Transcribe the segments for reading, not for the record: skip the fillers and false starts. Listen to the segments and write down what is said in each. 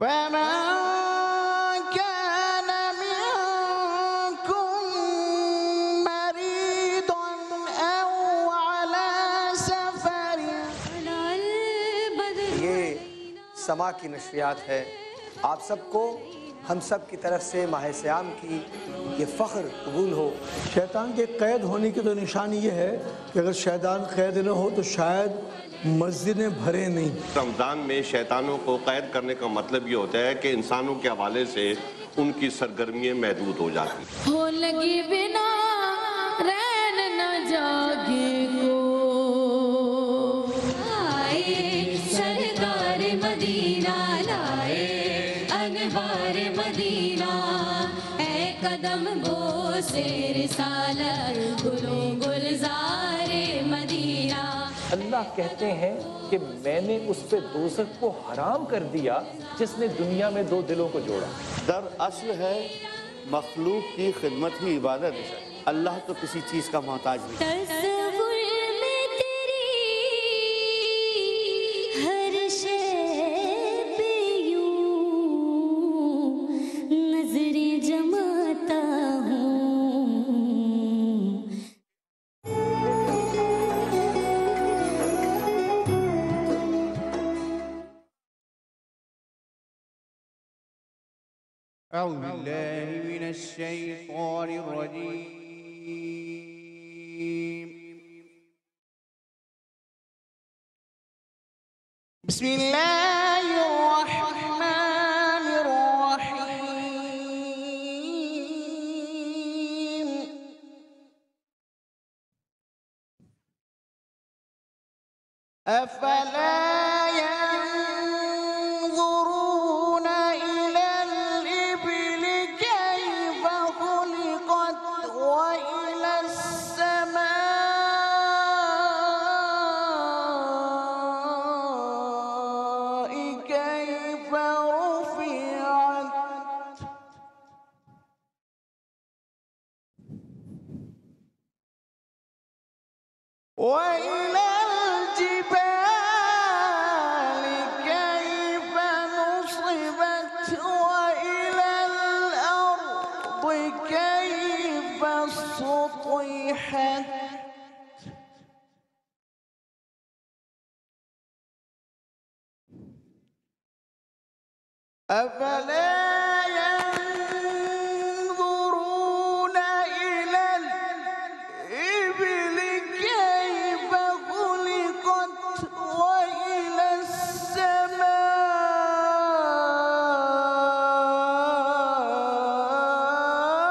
فمن كان منكم مريضا أو على سفر. یہ سما کی نشریات ہے. آپ سب کو ہم سب کی طرف سے ماہ سیام کی یہ فخر قبول ہو. شیطان کے قید ہونے کی تو نشانی یہ ہے کہ اگر شیطان قید نہ ہو تو شاید مسجدیں بھرے نہیں. رمضان میں شیطانوں کو قید کرنے کا مطلب یہ ہوتا ہے کہ انسانوں کے حوالے سے ان کی سرگرمیاں محدود ہو جاتی ہیں. ہو لگی بنا رین نہ جاگے کو آئے سرکار مدینہ لائے انوار مدینہ اے قدم بو سے رسالت گلوں گلزار مدینہ. اللہ کہتے ہیں کہ میں نے اس پہ دوزخ کو حرام کر دیا جس نے دنیا میں دو دلوں کو جوڑا. دراصل ہے مخلوق کی خدمت ہی عبادت ہے. اللہ تو کسی چیز کا محتاج نہیں. تصور میں تیری ہر شے پہ یوں نظریں جماتا ہوں. أعوذ بالله من الشيطان الرجيم. بسم الله الرحمن الرحيم. أفلا ينظرون إلى الإبل كيف خلقت وإلى السماء كيف رفعت وإلى الجبال كيف نصبت وإلى الأرض كيف سطحت أفلا ينظرون إلى الإبل كيف خلقت وإلى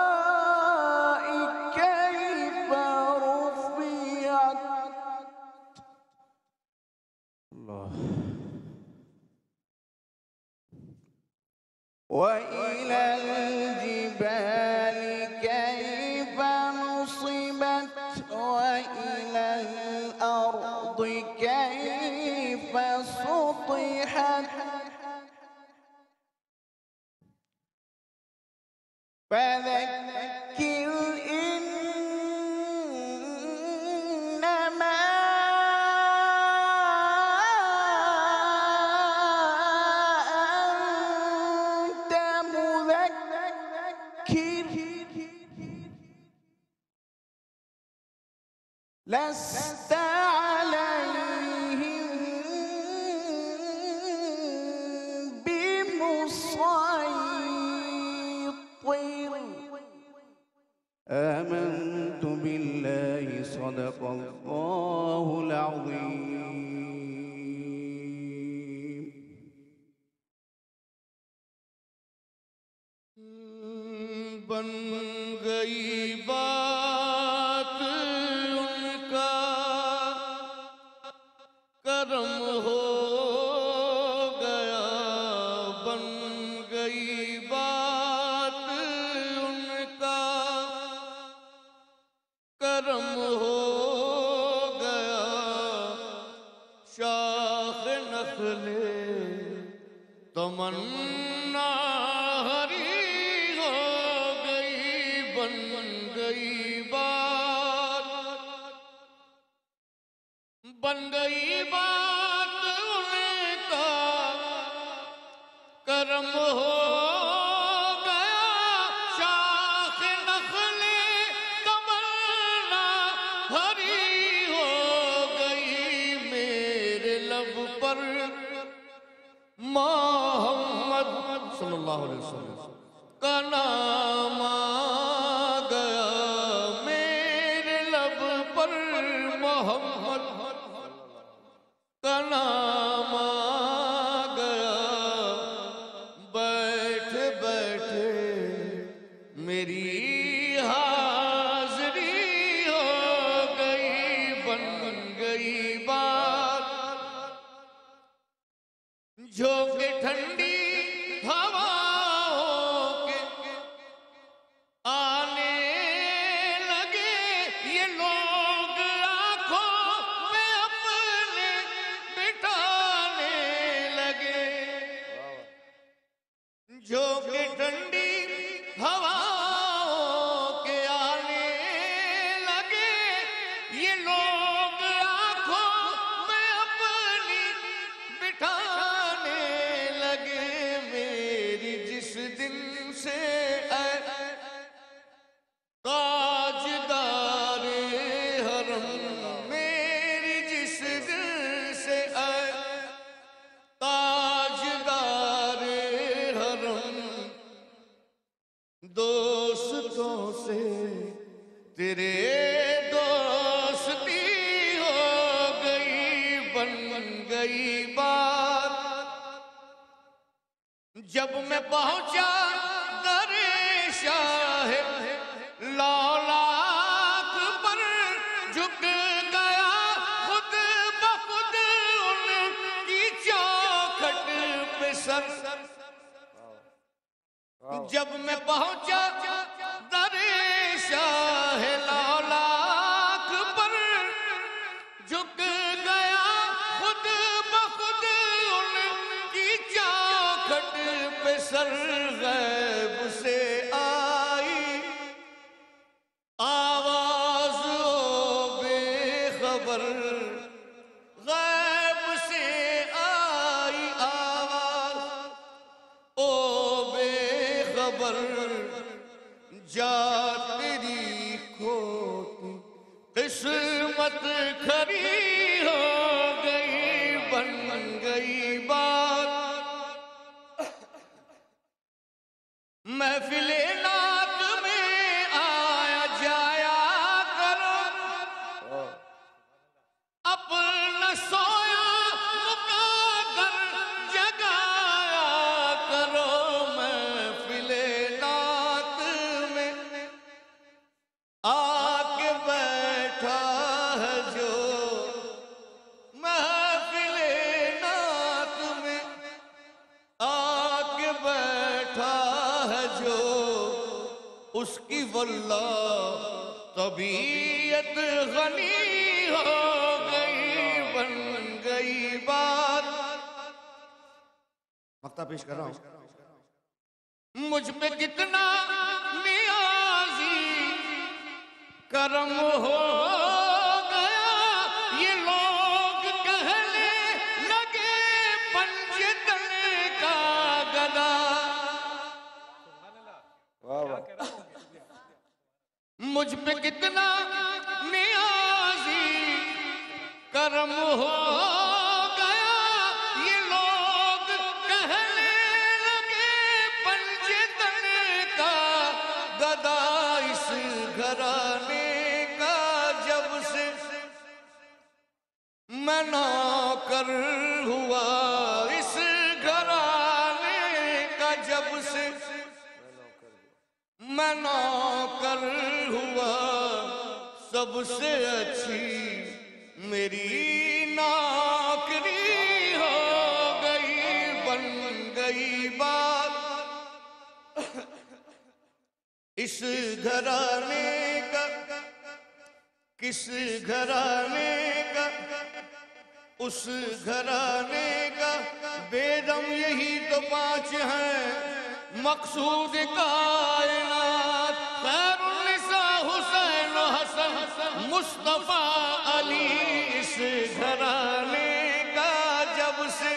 السماء كيف رفعت وإلى الجبال كيف نصبت وإلى الأرض كيف سطحت فذكر إنما أنت مذكر لست عليهم بمسيطر. آمنت بالله صدق الله العظيم. بن گئی بات ان کا کرم ہو گیا. بن گئی بات ان کا کرم ہو گیا. شاخ نخل تمنا ہری ہو گئی. بن گئی بات بن گئی بات ان کا کرم کرم ہو گیا شاخ نخل تمنا ہری ہو گئی میرے لب پر محمد صلی اللہ علیہ وسلم کا نام آ گیا میرے لب پر محمد کا نام آ گیا بیٹھے بیٹھے میری حاضری ہو گئی بن گئی بات جھونکے ٹھنڈی ہواؤں کے آنے لگے یہ لوگ آنکھوں میں اپنے بٹھانے لگے جھونکے ٹھنڈی ہواؤں کے آنے لگے یہ لوگ آنکھوں میں اپنی بٹھانے لگے میری جس دن سے اے تاجدار حرم میری جس دن سے اے تاجدار حرم دوستوں سے تیرے دوستی ہو گئی بن گئی بات جب میں پہنچا در شاہ لالاک پر جھک گیا خود بخود ان کی چوکھٹ پہ سر جب میں پہنچا در شاہ لالاک پر جھک گیا خود بخود ان کی چوکھٹ پہ سر غیب سے آئی آواز او بے خبر غیب سے آئی آواز او بے خبر جا تیری کھوٹی قسمت کھری ہو گئی بن گئی بات محفل نعت میں آیا جایا کرو اپنا سویا مقدر جگایا کرو محفل نعت میں آ کے بیٹھا ہے جو محفل نعت میں آ کے بیٹھا ہے جو اس کی واللہ طبیعت غنی ہو گئی بن گئی بات مقطع پیش کر رہا ہوں مجھ پہ کتنا نیازی کرم ہو گیا یہ لوگ کہنے لگے پنجتن کا گدا مجھ پہ کتنا نیازی کرم ہو گیا یہ لوگ کہنے لگے پنجتن کا گدا اس گھرانے کا جب سے میں نوکر ہوا اس گھرانے کا جب سے میں نوکر ہوا سب سے اچھی میری نوکری ہو گئی بن گئی بات اس گھرانے کا کس گھرانے کا اس گھرانے کا بیدم یہی تو پانچ ہیں مقصود کائنات خیر النساء حسین و حسن مصطفیٰ علی اس گھرانے کا جب سے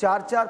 4-4,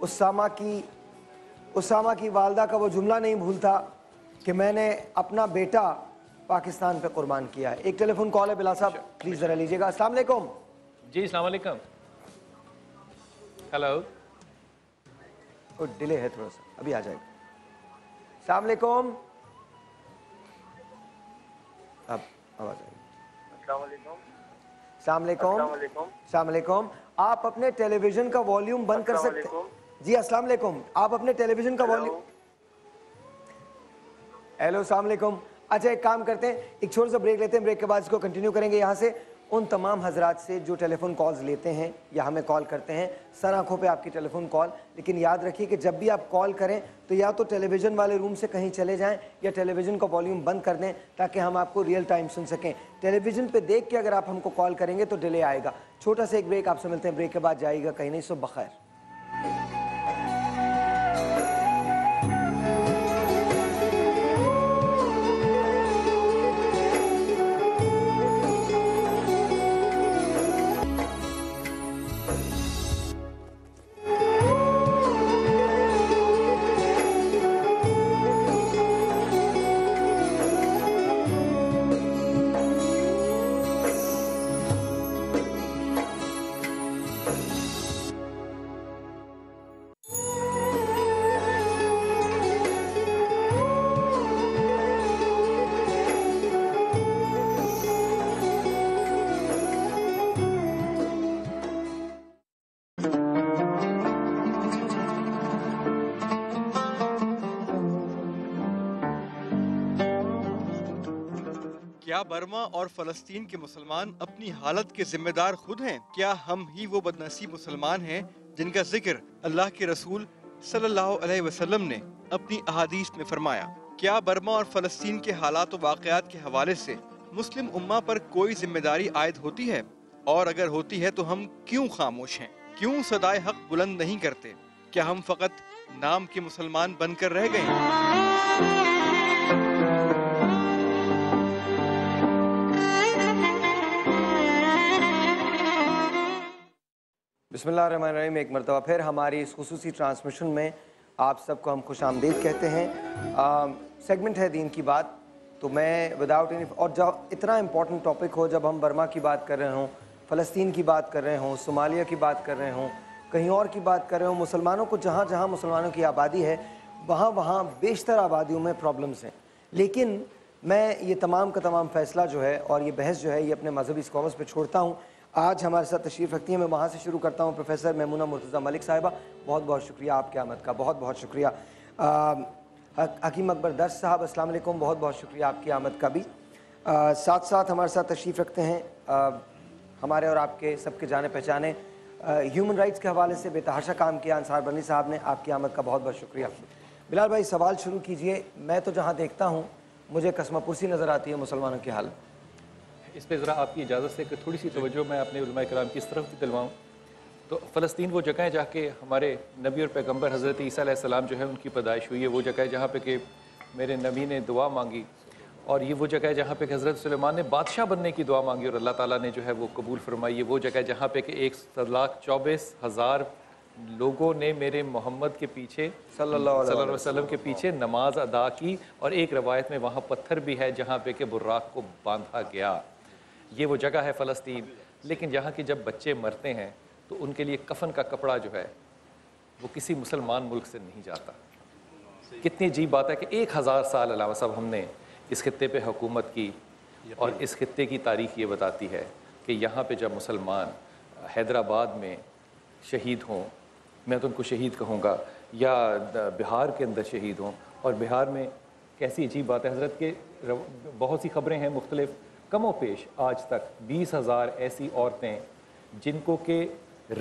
اسامہ کی والدہ کا وہ جملہ نہیں بھولتا کہ میں نے اپنا بیٹا پاکستان پہ قربان کیا ہے. ایک ٹیلی فون کال ہے بلال صاحب, پلیز ذرا لیجیے گا. السلام علیکم. جی السلام علیکم. ہیلو. ڈیلے ہے تھوڑا سا, ابھی آ جائے گا. السلام علیکم. اب آواز آئے گی. السلام علیکم. السلام علیکم. السلام علیکم. آپ اپنے ٹیلی ویژن کا والیوم بند کر سکتے ہیں؟ جی السلام علیکم. آپ اپنے ٹیلی ویژن کا والیوم. ہیلو السلام علیکم. اچھا ایک کام کرتے ہیں, ایک چھوٹا سا بریک لیتے ہیں, بریک کے بعد اس کو کنٹینیو کریں گے. یہاں سے ان تمام حضرات سے جو ٹیلی فون کالز لیتے ہیں یا ہمیں کال کرتے ہیں, سر آنکھوں پہ آپ کی ٹیلی فون کال, لیکن یاد رکھیے کہ جب بھی آپ کال کریں تو یا تو ٹیلی ویژن والے روم سے کہیں چلے جائیں یا ٹیلی ویژن کا والیوم بند کر دیں تاکہ ہم آپ کو ریئل ٹائم سن سکیں. ٹیلی ویژن پہ دیکھ کے اگر آپ ہم کو کال کریں گے تو ڈیلے آئے گا. چھوٹا سا ایک بریک, آپ سے ملتے ہیں, بریک کے بعد جائے گا کہیں نہیں. صبح بخیر. کیا برما اور فلسطین کے مسلمان اپنی حالت کے ذمہ دار خود ہیں؟ کیا ہم ہی وہ بدنصیب مسلمان ہیں جن کا ذکر اللہ کے رسول صلی اللہ علیہ وسلم نے اپنی احادیث میں فرمایا؟ کیا برما اور فلسطین کے حالات و واقعات کے حوالے سے مسلم امہ پر کوئی ذمہ داری عائد ہوتی ہے؟ اور اگر ہوتی ہے تو ہم کیوں خاموش ہیں؟ کیوں صدائے حق بلند نہیں کرتے؟ کیا ہم فقط نام کے مسلمان بن کر رہ گئے ہیں؟ بسم اللہ الرحمن الرحیم. ایک مرتبہ پھر ہماری اس خصوصی ٹرانسمیشن میں آپ سب کو ہم خوش آمدید کہتے ہیں. سیگمنٹ ہے دین کی بات, تو میں وداؤٹ اینی, اور جب اتنا امپورٹنٹ ٹاپک ہو, جب ہم برما کی بات کر رہے ہوں, فلسطین کی بات کر رہے ہوں, صومالیہ کی بات کر رہے ہوں, کہیں اور کی بات کر رہے ہوں, مسلمانوں کو جہاں جہاں مسلمانوں کی آبادی ہے وہاں بیشتر آبادیوں میں پرابلمس ہیں. لیکن میں یہ تمام کا تمام فیصلہ جو ہے اور یہ بحث جو ہے یہ اپنے مذہبی اسکالرس پہ چھوڑتا ہوں. آج ہمارے ساتھ تشریف رکھتی ہیں, میں وہاں سے شروع کرتا ہوں. پروفیسر میمونہ مرتضیٰ ملک صاحبہ, بہت بہت شکریہ آپ کی آمد کا, بہت بہت شکریہ. حکیم اکبر درس صاحب, السلام علیکم, بہت بہت شکریہ آپ کی آمد کا بھی. ساتھ ساتھ ہمارے ساتھ تشریف رکھتے ہیں ہمارے اور آپ کے سب کے جانے پہچانے ہیومن رائٹس کے حوالے سے بے تحاشا کام کیا انصار برنی صاحب نے, آپ کی آمد کا بہت بہت شکریہ. بلال بھائی سوال شروع کیجئے. میں تو جہاں دیکھتا ہوں مجھے قسمہ پرسی نظر آتی ہے مسلمانوں کی حالت. اس پہ ذرا آپ کی اجازت سے کہ تھوڑی سی توجہ میں اپنے علماء کرام کی اس طرف بھی دلواؤں. تو فلسطین وہ جگہ ہے جہاں کہ ہمارے نبی اور پیغمبر حضرت عیسیٰ علیہ السلام جو ہے ان کی پیدائش ہوئی ہے. وہ جگہ ہے جہاں پہ کہ میرے نبی نے دعا مانگی, اور یہ وہ جگہ ہے جہاں پہ کہ حضرت سلیمان نے بادشاہ بننے کی دعا مانگی اور اللہ تعالیٰ نے جو ہے وہ قبول فرمائی. وہ جگہ ہے جہاں پہ کہ 1,24,000 لوگوں نے میرے محمد کے پیچھے صلی اللہ علیہ وسلم کے پیچھے نماز ادا کی, اور ایک روایت میں وہاں پتھر بھی ہے جہاں پہ کہ براق کو باندھا گیا. یہ وہ جگہ ہے فلسطین. لیکن جہاں کہ جب بچے مرتے ہیں تو ان کے لیے کفن کا کپڑا جو ہے وہ کسی مسلمان ملک سے نہیں جاتا. کتنی عجیب بات ہے کہ 1000 سال علامہ صاحب ہم نے اس خطے پہ حکومت کی, اور اس خطے کی تاریخ یہ بتاتی ہے کہ یہاں پہ جب مسلمان حیدرآباد میں شہید ہوں, میں تو ان کو شہید کہوں گا, یا بہار کے اندر شہید ہوں, اور بہار میں کیسی عجیب بات ہے حضرت کہ بہت سی خبریں ہیں مختلف, کم و پیش آج تک 20,000 ایسی عورتیں جن کو کہ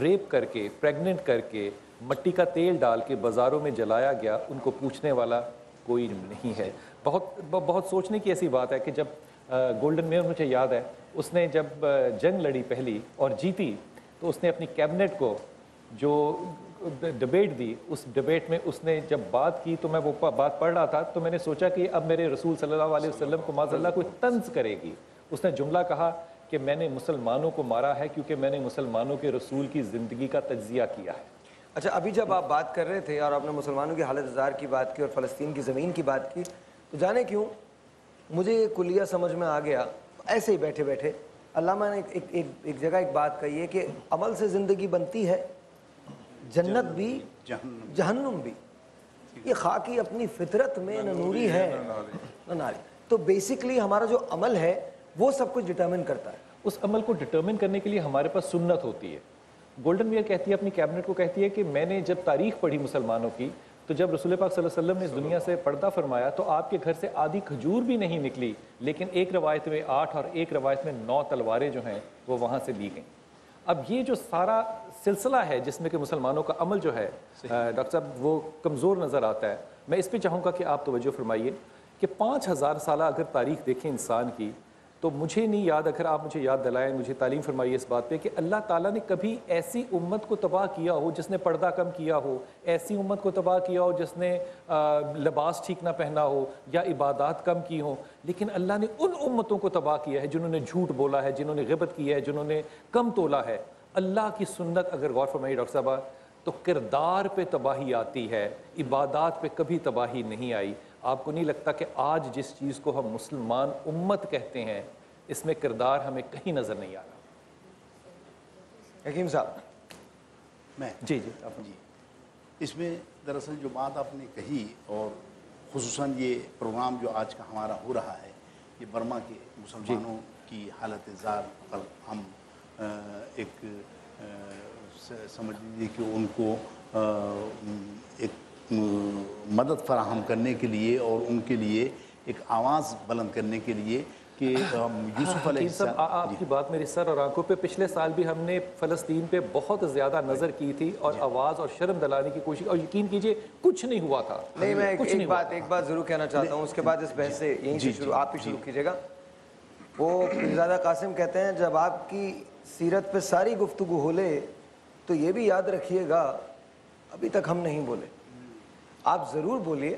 ریپ کر کے, پریگننٹ کر کے, مٹی کا تیل ڈال کے بازاروں میں جلایا گیا, ان کو پوچھنے والا کوئی نہیں ہے. بہت سوچنے کی ایسی بات ہے کہ جب گولڈن میئر, مجھے یاد ہے, اس نے جب جنگ لڑی پہلی اور جیتی تو اس نے اپنی کیبنٹ کو جو ڈبیٹ دی, اس ڈبیٹ میں اس نے جب بات کی تو میں وہ بات پڑھ رہا تھا تو میں نے سوچا کہ اب میرے رسول صلی اللہ علیہ وسلم کو معاذ اللہ کوئی طنز کرے گی. اس نے جملہ کہا کہ میں نے مسلمانوں کو مارا ہے کیونکہ میں نے مسلمانوں کے رسول کی زندگی کا تجزیہ کیا ہے. اچھا ابھی جب آپ بات کر رہے تھے اور آپ نے مسلمانوں کی حالت زار کی بات کی اور فلسطین کی زمین کی بات کی، تو جانے کیوں مجھے یہ کلیہ سمجھ میں آ گیا ایسے ہی بیٹھے بیٹھے. علامہ نے ایک جگہ ایک بات کہی ہے کہ عمل سے زندگی بنتی ہے، جنت بھی جہنم بھی. یہ خاکی اپنی فطرت میں نہ نوری ہے نہ ناری. تو بیسکلی ہمارا جو عمل ہے وہ سب کچھ ڈٹرمن کرتا ہے. اس عمل کو ڈٹرمن کرنے کے لیے ہمارے پاس سنت ہوتی ہے. گولڈن ویئر کہتی ہے اپنی کیبنٹ کو، کہتی ہے کہ میں نے جب تاریخ پڑھی مسلمانوں کی تو جب رسول پاک صلی اللہ علیہ وسلم نے اس دنیا سے پردہ فرمایا تو آپ کے گھر سے آدھی کھجور بھی نہیں نکلی، لیکن ایک روایت میں 8 اور ایک روایت میں 9 تلواریں جو ہیں وہ وہاں سے لی گئیں. اب یہ جو سارا سلسلہ ہے جس میں کہ مسلمانوں کا عمل جو ہے ڈاکٹر صاحب وہ کمزور نظر آتا ہے. میں اس پہ چاہوں گا کہ آپ توجہ فرمائیے کہ 5000 سالہ اگر تاریخ دیکھیں انسان کی تو مجھے نہیں یاد، اگر آپ مجھے یاد دلائیں، مجھے تعلیم فرمائیے اس بات پہ کہ اللہ تعالیٰ نے کبھی ایسی امت کو تباہ کیا ہو جس نے پردہ کم کیا ہو، ایسی امت کو تباہ کیا ہو جس نے لباس ٹھیک نہ پہنا ہو یا عبادات کم کی ہوں، لیکن اللہ نے ان امتوں کو تباہ کیا ہے جنہوں نے جھوٹ بولا ہے، جنہوں نے غیبت کی ہے، جنہوں نے کم تولا ہے. اللہ کی سنت اگر غور فرمائیے ڈاکٹر صاحبہ تو کردار پہ تباہی آتی ہے، عبادات پہ کبھی تباہی نہیں آئی. آپ کو نہیں لگتا کہ آج جس چیز کو ہم مسلمان امت کہتے ہیں اس میں کردار ہمیں کہیں نظر نہیں آ رہا؟ حکیم صاحب میں جی اس میں دراصل جو بات آپ نے کہی اور خصوصاً یہ پروگرام جو آج کا ہمارا ہو رہا ہے یہ برما کے مسلمانوں کی حالت زار پر ہم ایک سمجھ لیجیے کہ ان کو ایک مدد فراہم کرنے کے لیے اور ان کے لیے ایک آواز بلند کرنے کے لیے کہ یوسف علیہ السلام. آپ کی بات میری سر اور آنکھوں پہ. پچھلے سال بھی ہم نے فلسطین پہ بہت زیادہ نظر کی تھی اور آواز اور شرم دلانے کی کوشش، اور یقین کیجئے کچھ نہیں ہوا تھا. نہیں میں ایک بات ضرور کہنا چاہتا ہوں، اس کے بعد اس بحث سے یہیں سے شروع آپ ہی شروع کیجیے گا. وہ پیرزادہ قاسم کہتے ہیں جب آپ کی سیرت پہ ساری گفتگو ہو لے تو یہ بھی یاد رکھیے گا ابھی تک ہم نہیں بولے. آپ ضرور بولیے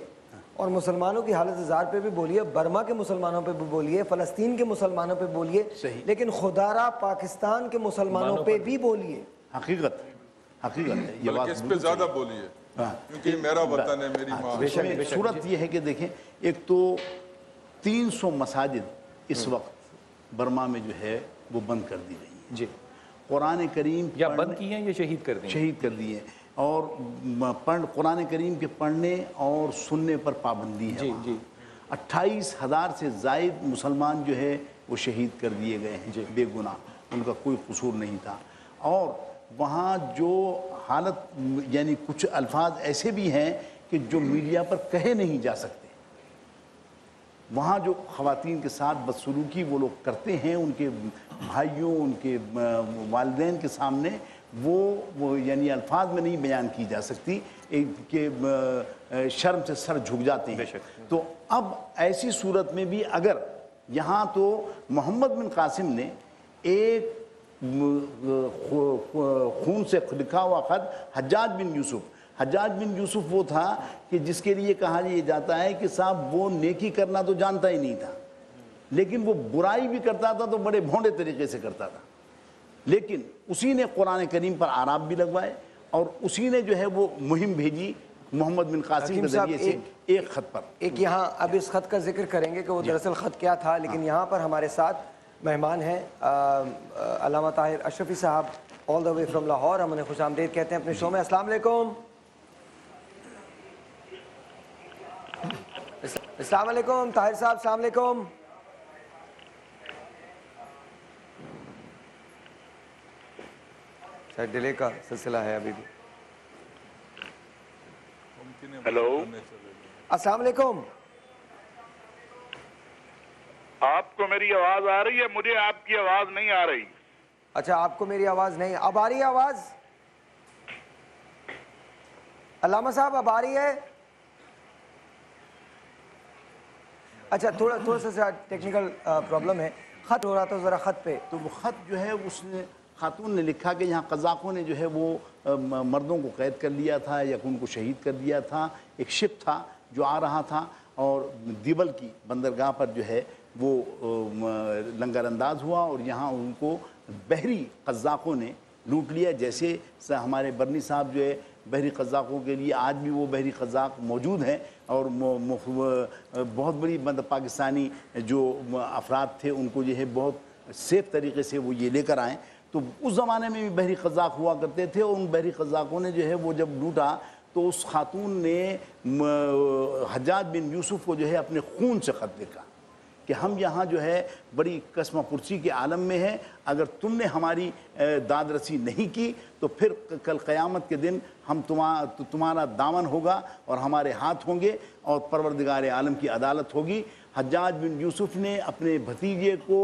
اور مسلمانوں کی حالت زار پہ بھی بولیے، برما کے مسلمانوں پہ بھی بولیے، فلسطین کے مسلمانوں پہ بولیے، لیکن خدا را پاکستان کے مسلمانوں پہ بھی بولیے. حقیقت ہے یہ بات، اس پہ زیادہ بولیے کیونکہ میرا وطن ہے، میری ماں. صورت یہ ہے کہ دیکھیں ایک تو 300 مساجد اس وقت برما میں جو ہے وہ بند کر دی گئی ہیں. جی قرآن کریم یا بند کی ہیں یا شہید کر دی ہیں اور قرآن کریم کے پڑھنے اور سننے پر پابندی ہے. 28,000 سے زائد مسلمان جو ہے وہ شہید کر دیے گئے ہیں بے گناہ، ان کا کوئی قصور نہیں تھا. اور وہاں جو حالت یعنی کچھ الفاظ ایسے بھی ہیں کہ جو میڈیا پر کہے نہیں جا سکتے. وہاں جو خواتین کے ساتھ بدسلوکی وہ لوگ کرتے ہیں ان کے بھائیوں، ان کے والدین کے سامنے، وہ یعنی الفاظ میں نہیں بیان کی جا سکتی کہ شرم سے سر جھک جاتے ہیں. تو اب ایسی صورت میں بھی اگر یہاں تو محمد بن قاسم نے ایک خون سے لکھا ہوا خط حجاج بن یوسف وہ تھا کہ جس کے لیے کہا یہ جاتا ہے کہ صاحب وہ نیکی کرنا تو جانتا ہی نہیں تھا، لیکن وہ برائی بھی کرتا تھا تو بڑے بھونڈے طریقے سے کرتا تھا. لیکن اسی نے قرآن کریم پر آراب بھی لگوائے اور اسی نے جو ہے وہ مہم بھیجی محمد بن قاسم کے ذریعے سے ایک خط پر. ایک یہاں اب اس خط کا ذکر کریں گے کہ وہ دراصل خط کیا تھا، لیکن یہاں پر ہمارے ساتھ مہمان ہیں علامہ طاہر اشرفی صاحب آل دا وے فرام لاہور. ہم انہیں خوش آمدید کہتے ہیں اپنے شو میں. السلام علیکم. السلام علیکم طاہر صاحب. السلام علیکم. ڈیلے کا سلسلہ ہے ابھی بھی. ہیلو السلام علیکم. آپ کو میری آواز آ رہی ہے؟ مجھے آپ کی آواز نہیں آ رہی. اچھا آپ کو میری آواز نہیں، اب آ رہی ہے آواز؟ علامہ صاحب اب آ رہی ہے؟ اچھا تھوڑا سا ٹیکنیکل پرابلم ہے. خط ہو رہا تھا ذرا خط پہ. تو وہ خط جو ہے اس نے خاتون نے لکھا کہ یہاں قزاقوں نے جو ہے وہ مردوں کو قید کر لیا تھا یا ان کو شہید کر دیا تھا. ایک شپ تھا جو آ رہا تھا اور دیبل کی بندرگاہ پر جو ہے وہ لنگر انداز ہوا اور یہاں ان کو بحری قزاقوں نے لوٹ لیا. جیسے ہمارے برنی صاحب جو ہے بحری قزاقوں کے لیے آج بھی وہ بحری قزاق موجود ہیں، اور بہت بڑی مطلب پاکستانی جو افراد تھے ان کو جو ہے بہت سیف طریقے سے وہ یہ لے کر آئیں۔ تو اس زمانے میں بھی بحری قزاق ہوا کرتے تھے، اور ان بحری قزاقوں نے جو ہے وہ جب لوٹا تو اس خاتون نے حجاج بن یوسف کو جو ہے اپنے خون سے خط لکھا کہ ہم یہاں جو ہے بڑی قسمہ پرسی کے عالم میں ہیں، اگر تم نے ہماری داد رسی نہیں کی تو پھر کل قیامت کے دن ہم تمہارا دامن ہوگا اور ہمارے ہاتھ ہوں گے اور پروردگار عالم کی عدالت ہوگی۔ حجاج بن یوسف نے اپنے بھتیجے کو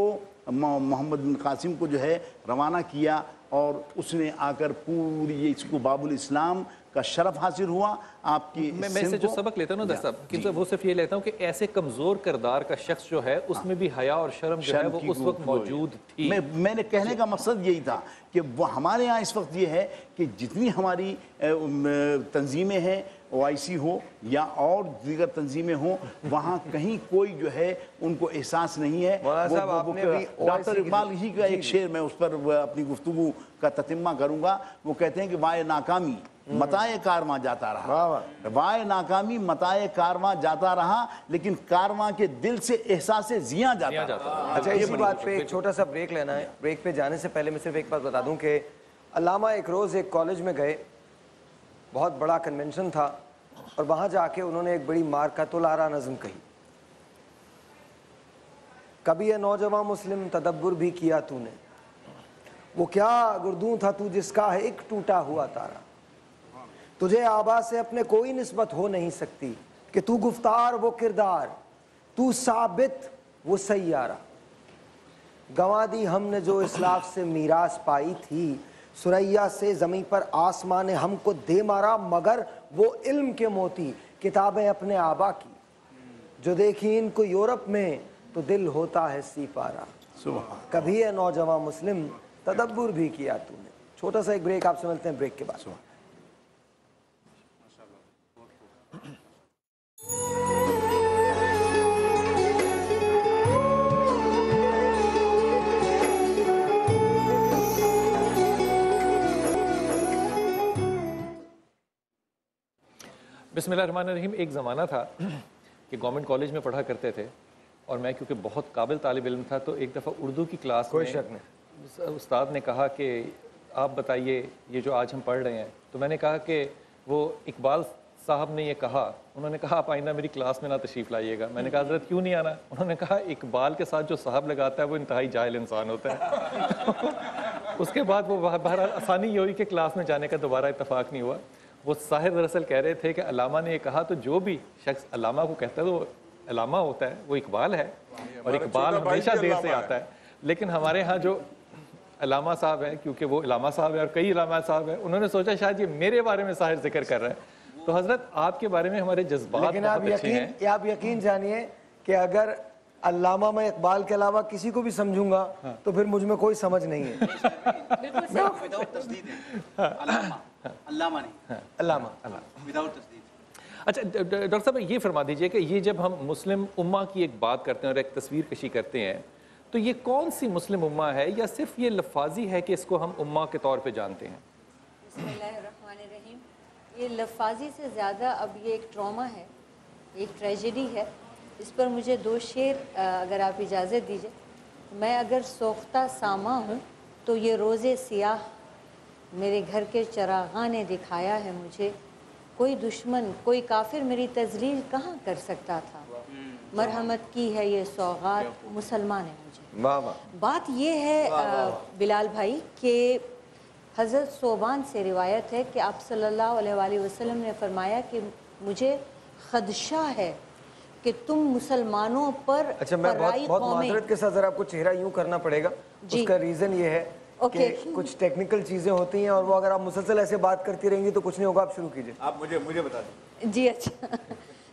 محمد بن قاسم کو جو ہے روانہ کیا، اور اس نے آ کر پوری اس کو باب الاسلام کا شرف حاصل ہوا۔ آپ کی میں اس سے جو سبق لیتا ہوں نا صاحب کہ وہ صرف یہ لیتا ہوں کہ ایسے کمزور کردار کا شخص جو ہے اس میں بھی حیا اور شرم جو ہے وہ اس وقت موجود تھی۔ میں نے کہنے کا مقصد یہی تھا کہ وہ ہمارے ہاں اس وقت یہ ہے کہ جتنی ہماری تنظیمیں ہیں، OIC ہو یا اور دیگر تنظیمیں ہوں، وہاں کہیں کوئی جو ہے ان کو احساس نہیں ہے۔ ڈاکٹر اقبال ہی کا ایک شعر میں اس پر اپنی گفتگو کا تتمہ کروں گا، وہ کہتے ہیں کہ وائے ناکامی متائے کارواں جاتا رہا، وائے ناکامی متائے کارواں جاتا رہا، لیکن کارواں کے دل سے احساس زیاں جاتا رہا۔ اچھا، اسی بات پہ ایک چھوٹا سا بریک لینا ہے۔ بریک پہ جانے سے پہلے میں صرف ایک بات بتا دوں کہ علامہ ایک روز ایک کالج میں گئے، بہت بڑا کنونشن تھا، اور وہاں جا کے انہوں نے ایک بڑی مارکۃ الآراء نظم کہی۔ کبھی یہ نوجوان مسلم تدبر بھی کیا تو نے، وہ کیا گردوں تھا تو جس کا ہے ایک ٹوٹا ہوا تارا، تجھے آبا سے اپنے کوئی نسبت ہو نہیں سکتی کہ تو گفتار وہ کردار، تو ثابت وہ سیارہ، گنوا دی ہم نے جو اسلاف سے میراث پائی تھی، سریا سے زمین پر آسمان نے ہم کو دے مارا، مگر وہ علم کے موتی کتابیں اپنے آبا کی، جو دیکھی ان کو یورپ میں تو دل ہوتا ہے سی پارا، کبھی ہے نوجوان مسلم تدبر بھی کیا تو نے۔ چھوٹا سا ایک بریک، آپ سے ملتے ہیں بریک کے بعد۔ بسم اللہ الرحمن الرحیم۔ ایک زمانہ تھا کہ گورنمنٹ کالج میں پڑھا کرتے تھے، اور میں کیونکہ بہت قابل طالب علم تھا تو ایک دفعہ اردو کی کلاس میں استاد نے کہا کہ آپ بتائیے یہ جو آج ہم پڑھ رہے ہیں، تو میں نے کہا کہ وہ اقبال صاحب نے یہ کہا، انہوں نے کہا آپ آئندہ میری کلاس میں نہ تشریف لائیے گا۔ میں نے کہا حضرت کیوں نہیں آنا؟ انہوں نے کہا اقبال کے ساتھ جو صاحب لگاتا ہے وہ انتہائی جاہل انسان ہوتا ہے۔ اس کے بعد وہ بہرحال آسانی یہ ہوئی کہ کلاس میں جانے کا دوبارہ اتفاق نہیں ہوا۔ وہ صاحب دراصل کہہ رہے تھے کہ علامہ نے یہ کہا، تو جو بھی شخص علامہ کو کہتا ہے تو وہ علامہ ہوتا ہے، وہ اقبال ہے، اور اقبال ہمیشہ دیر سے آتا ہے۔ لیکن ہمارے ہاں جو علامہ صاحب ہیں، کیونکہ وہ علامہ صاحب ہے اور کئی علامہ صاحب ہیں، انہوں نے سوچا شاید یہ میرے بارے میں ظاہر ذکر کر رہا ہے۔ تو حضرت آپ کے بارے میں ہمارے جذبات بہت اچھے ہیں۔ آپ یقین جانیے کہ اگر علامہ میں اقبال کے علاوہ کسی کو بھی سمجھوں گا تو پھر مجھ میں کوئی سمجھ نہیں ہے۔ علامہ۔ اچھا ڈاکٹر صاحب یہ فرما دیجئے کہ یہ جب ہم مسلم امہ کی ایک بات کرتے ہیں اور ایک تصویر کشی کرتے ہیں، تو یہ کون سی مسلم امہ ہے، یا صرف یہ لفاظی ہے کہ اس کو ہم امہ کے طور پہ جانتے ہیں؟ بسم اللہ الرحمن الرحیم۔ یہ لفاظی سے زیادہ اب یہ ایک ٹراما ہے، ایک ٹریجڈی ہے۔ اس پر مجھے دو شعر اگر آپ اجازت دیجئے۔ میں اگر سوختہ ساما ہوں تو یہ روز سیاہ میرے گھر کے چراغاں نے دکھایا ہے مجھے، کوئی دشمن کوئی کافر میری تذلیل کہاں کر سکتا تھا، مرحمت کی ہے یہ سوغات مسلمان ہے مجھے۔ بات یہ ہے بلال بھائی کہ حضرت صوبان سے روایت ہے کہ آپ صلی اللہ علیہ وآلہ وسلم نے فرمایا کہ مجھے خدشہ ہے کہ تم مسلمانوں پر اچھا میں بہت معذرت کے ساتھ ذرا آپ کو چہرہ یوں کرنا پڑے گا، اس کا ریزن یہ ہے کہ کچھ ٹیکنیکل چیزیں ہوتی ہیں، اور وہ اگر آپ مسلسل ایسے بات کرتی رہیں گی تو کچھ نہیں ہوگا۔ آپ شروع کیجئے۔ آپ مجھے بتا دیں۔ جی اچھا،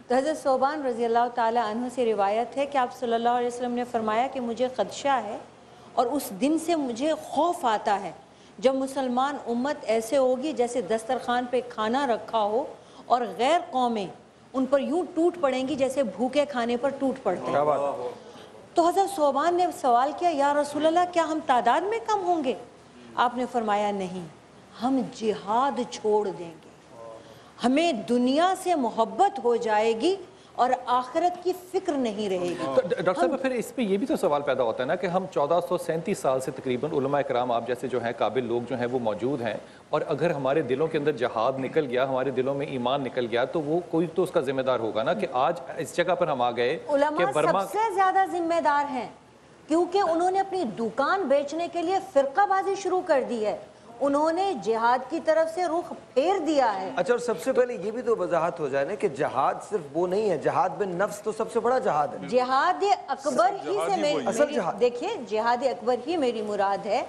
تو حضرت صوبان رضی اللہ تعالیٰ عنہ سے روایت ہے کہ آپ صلی اللہ علیہ وسلم نے فرمایا کہ مجھے خدشہ ہے اور اس دن سے مجھے خوف آتا ہے جب مسلمان امت ایسے ہوگی جیسے دسترخوان پہ کھانا رکھا ہو اور غیر قومیں ان پر یوں ٹوٹ پڑیں گی جیسے بھوکے کھانے پر ٹوٹ پڑتے ہیں۔ تو حضرت صوبان نے سوال کیا، یا رسول اللہ کیا ہم تعداد میں کم ہوں گے؟ آپ نے فرمایا نہیں، ہم جہاد چھوڑ دیں گے۔ ہمیں دنیا سے محبت ہو جائے گی اور آخرت کی فکر نہیں رہے گی. ڈاکٹر صاحب پھر اس پہ یہ بھی تو سوال پیدا ہوتا ہے نا کہ ہم 1437 سال سے تقریباً علماء کرام آپ جیسے جو ہیں قابل لوگ جو ہیں وہ موجود ہیں، اور اگر ہمارے دلوں کے اندر جہاد نکل گیا، ہمارے دلوں میں ایمان نکل گیا، تو وہ کوئی تو اس کا ذمہ دار ہوگا نا کہ آج اس جگہ پر ہم آ گئے کہ علماء برما سب سے زیادہ ذمہ دار ہیں، کیونکہ انہوں نے اپنی دکان بیچنے کے لیے فرقہ بازی شروع کر دی ہے، انہوں نے جہاد کی طرف سے رخ پھیر دیا ہے. اچھا، اور سب سے پہلے یہ بھی تو وضاحت ہو جائے نا کہ جہاد صرف وہ نہیں ہے، جہاد بن نفس تو سب سے بڑا جہاد ہے. جہاد اکبر ہی سے دیکھیے، جہاد اکبر ہی میری مراد ہے.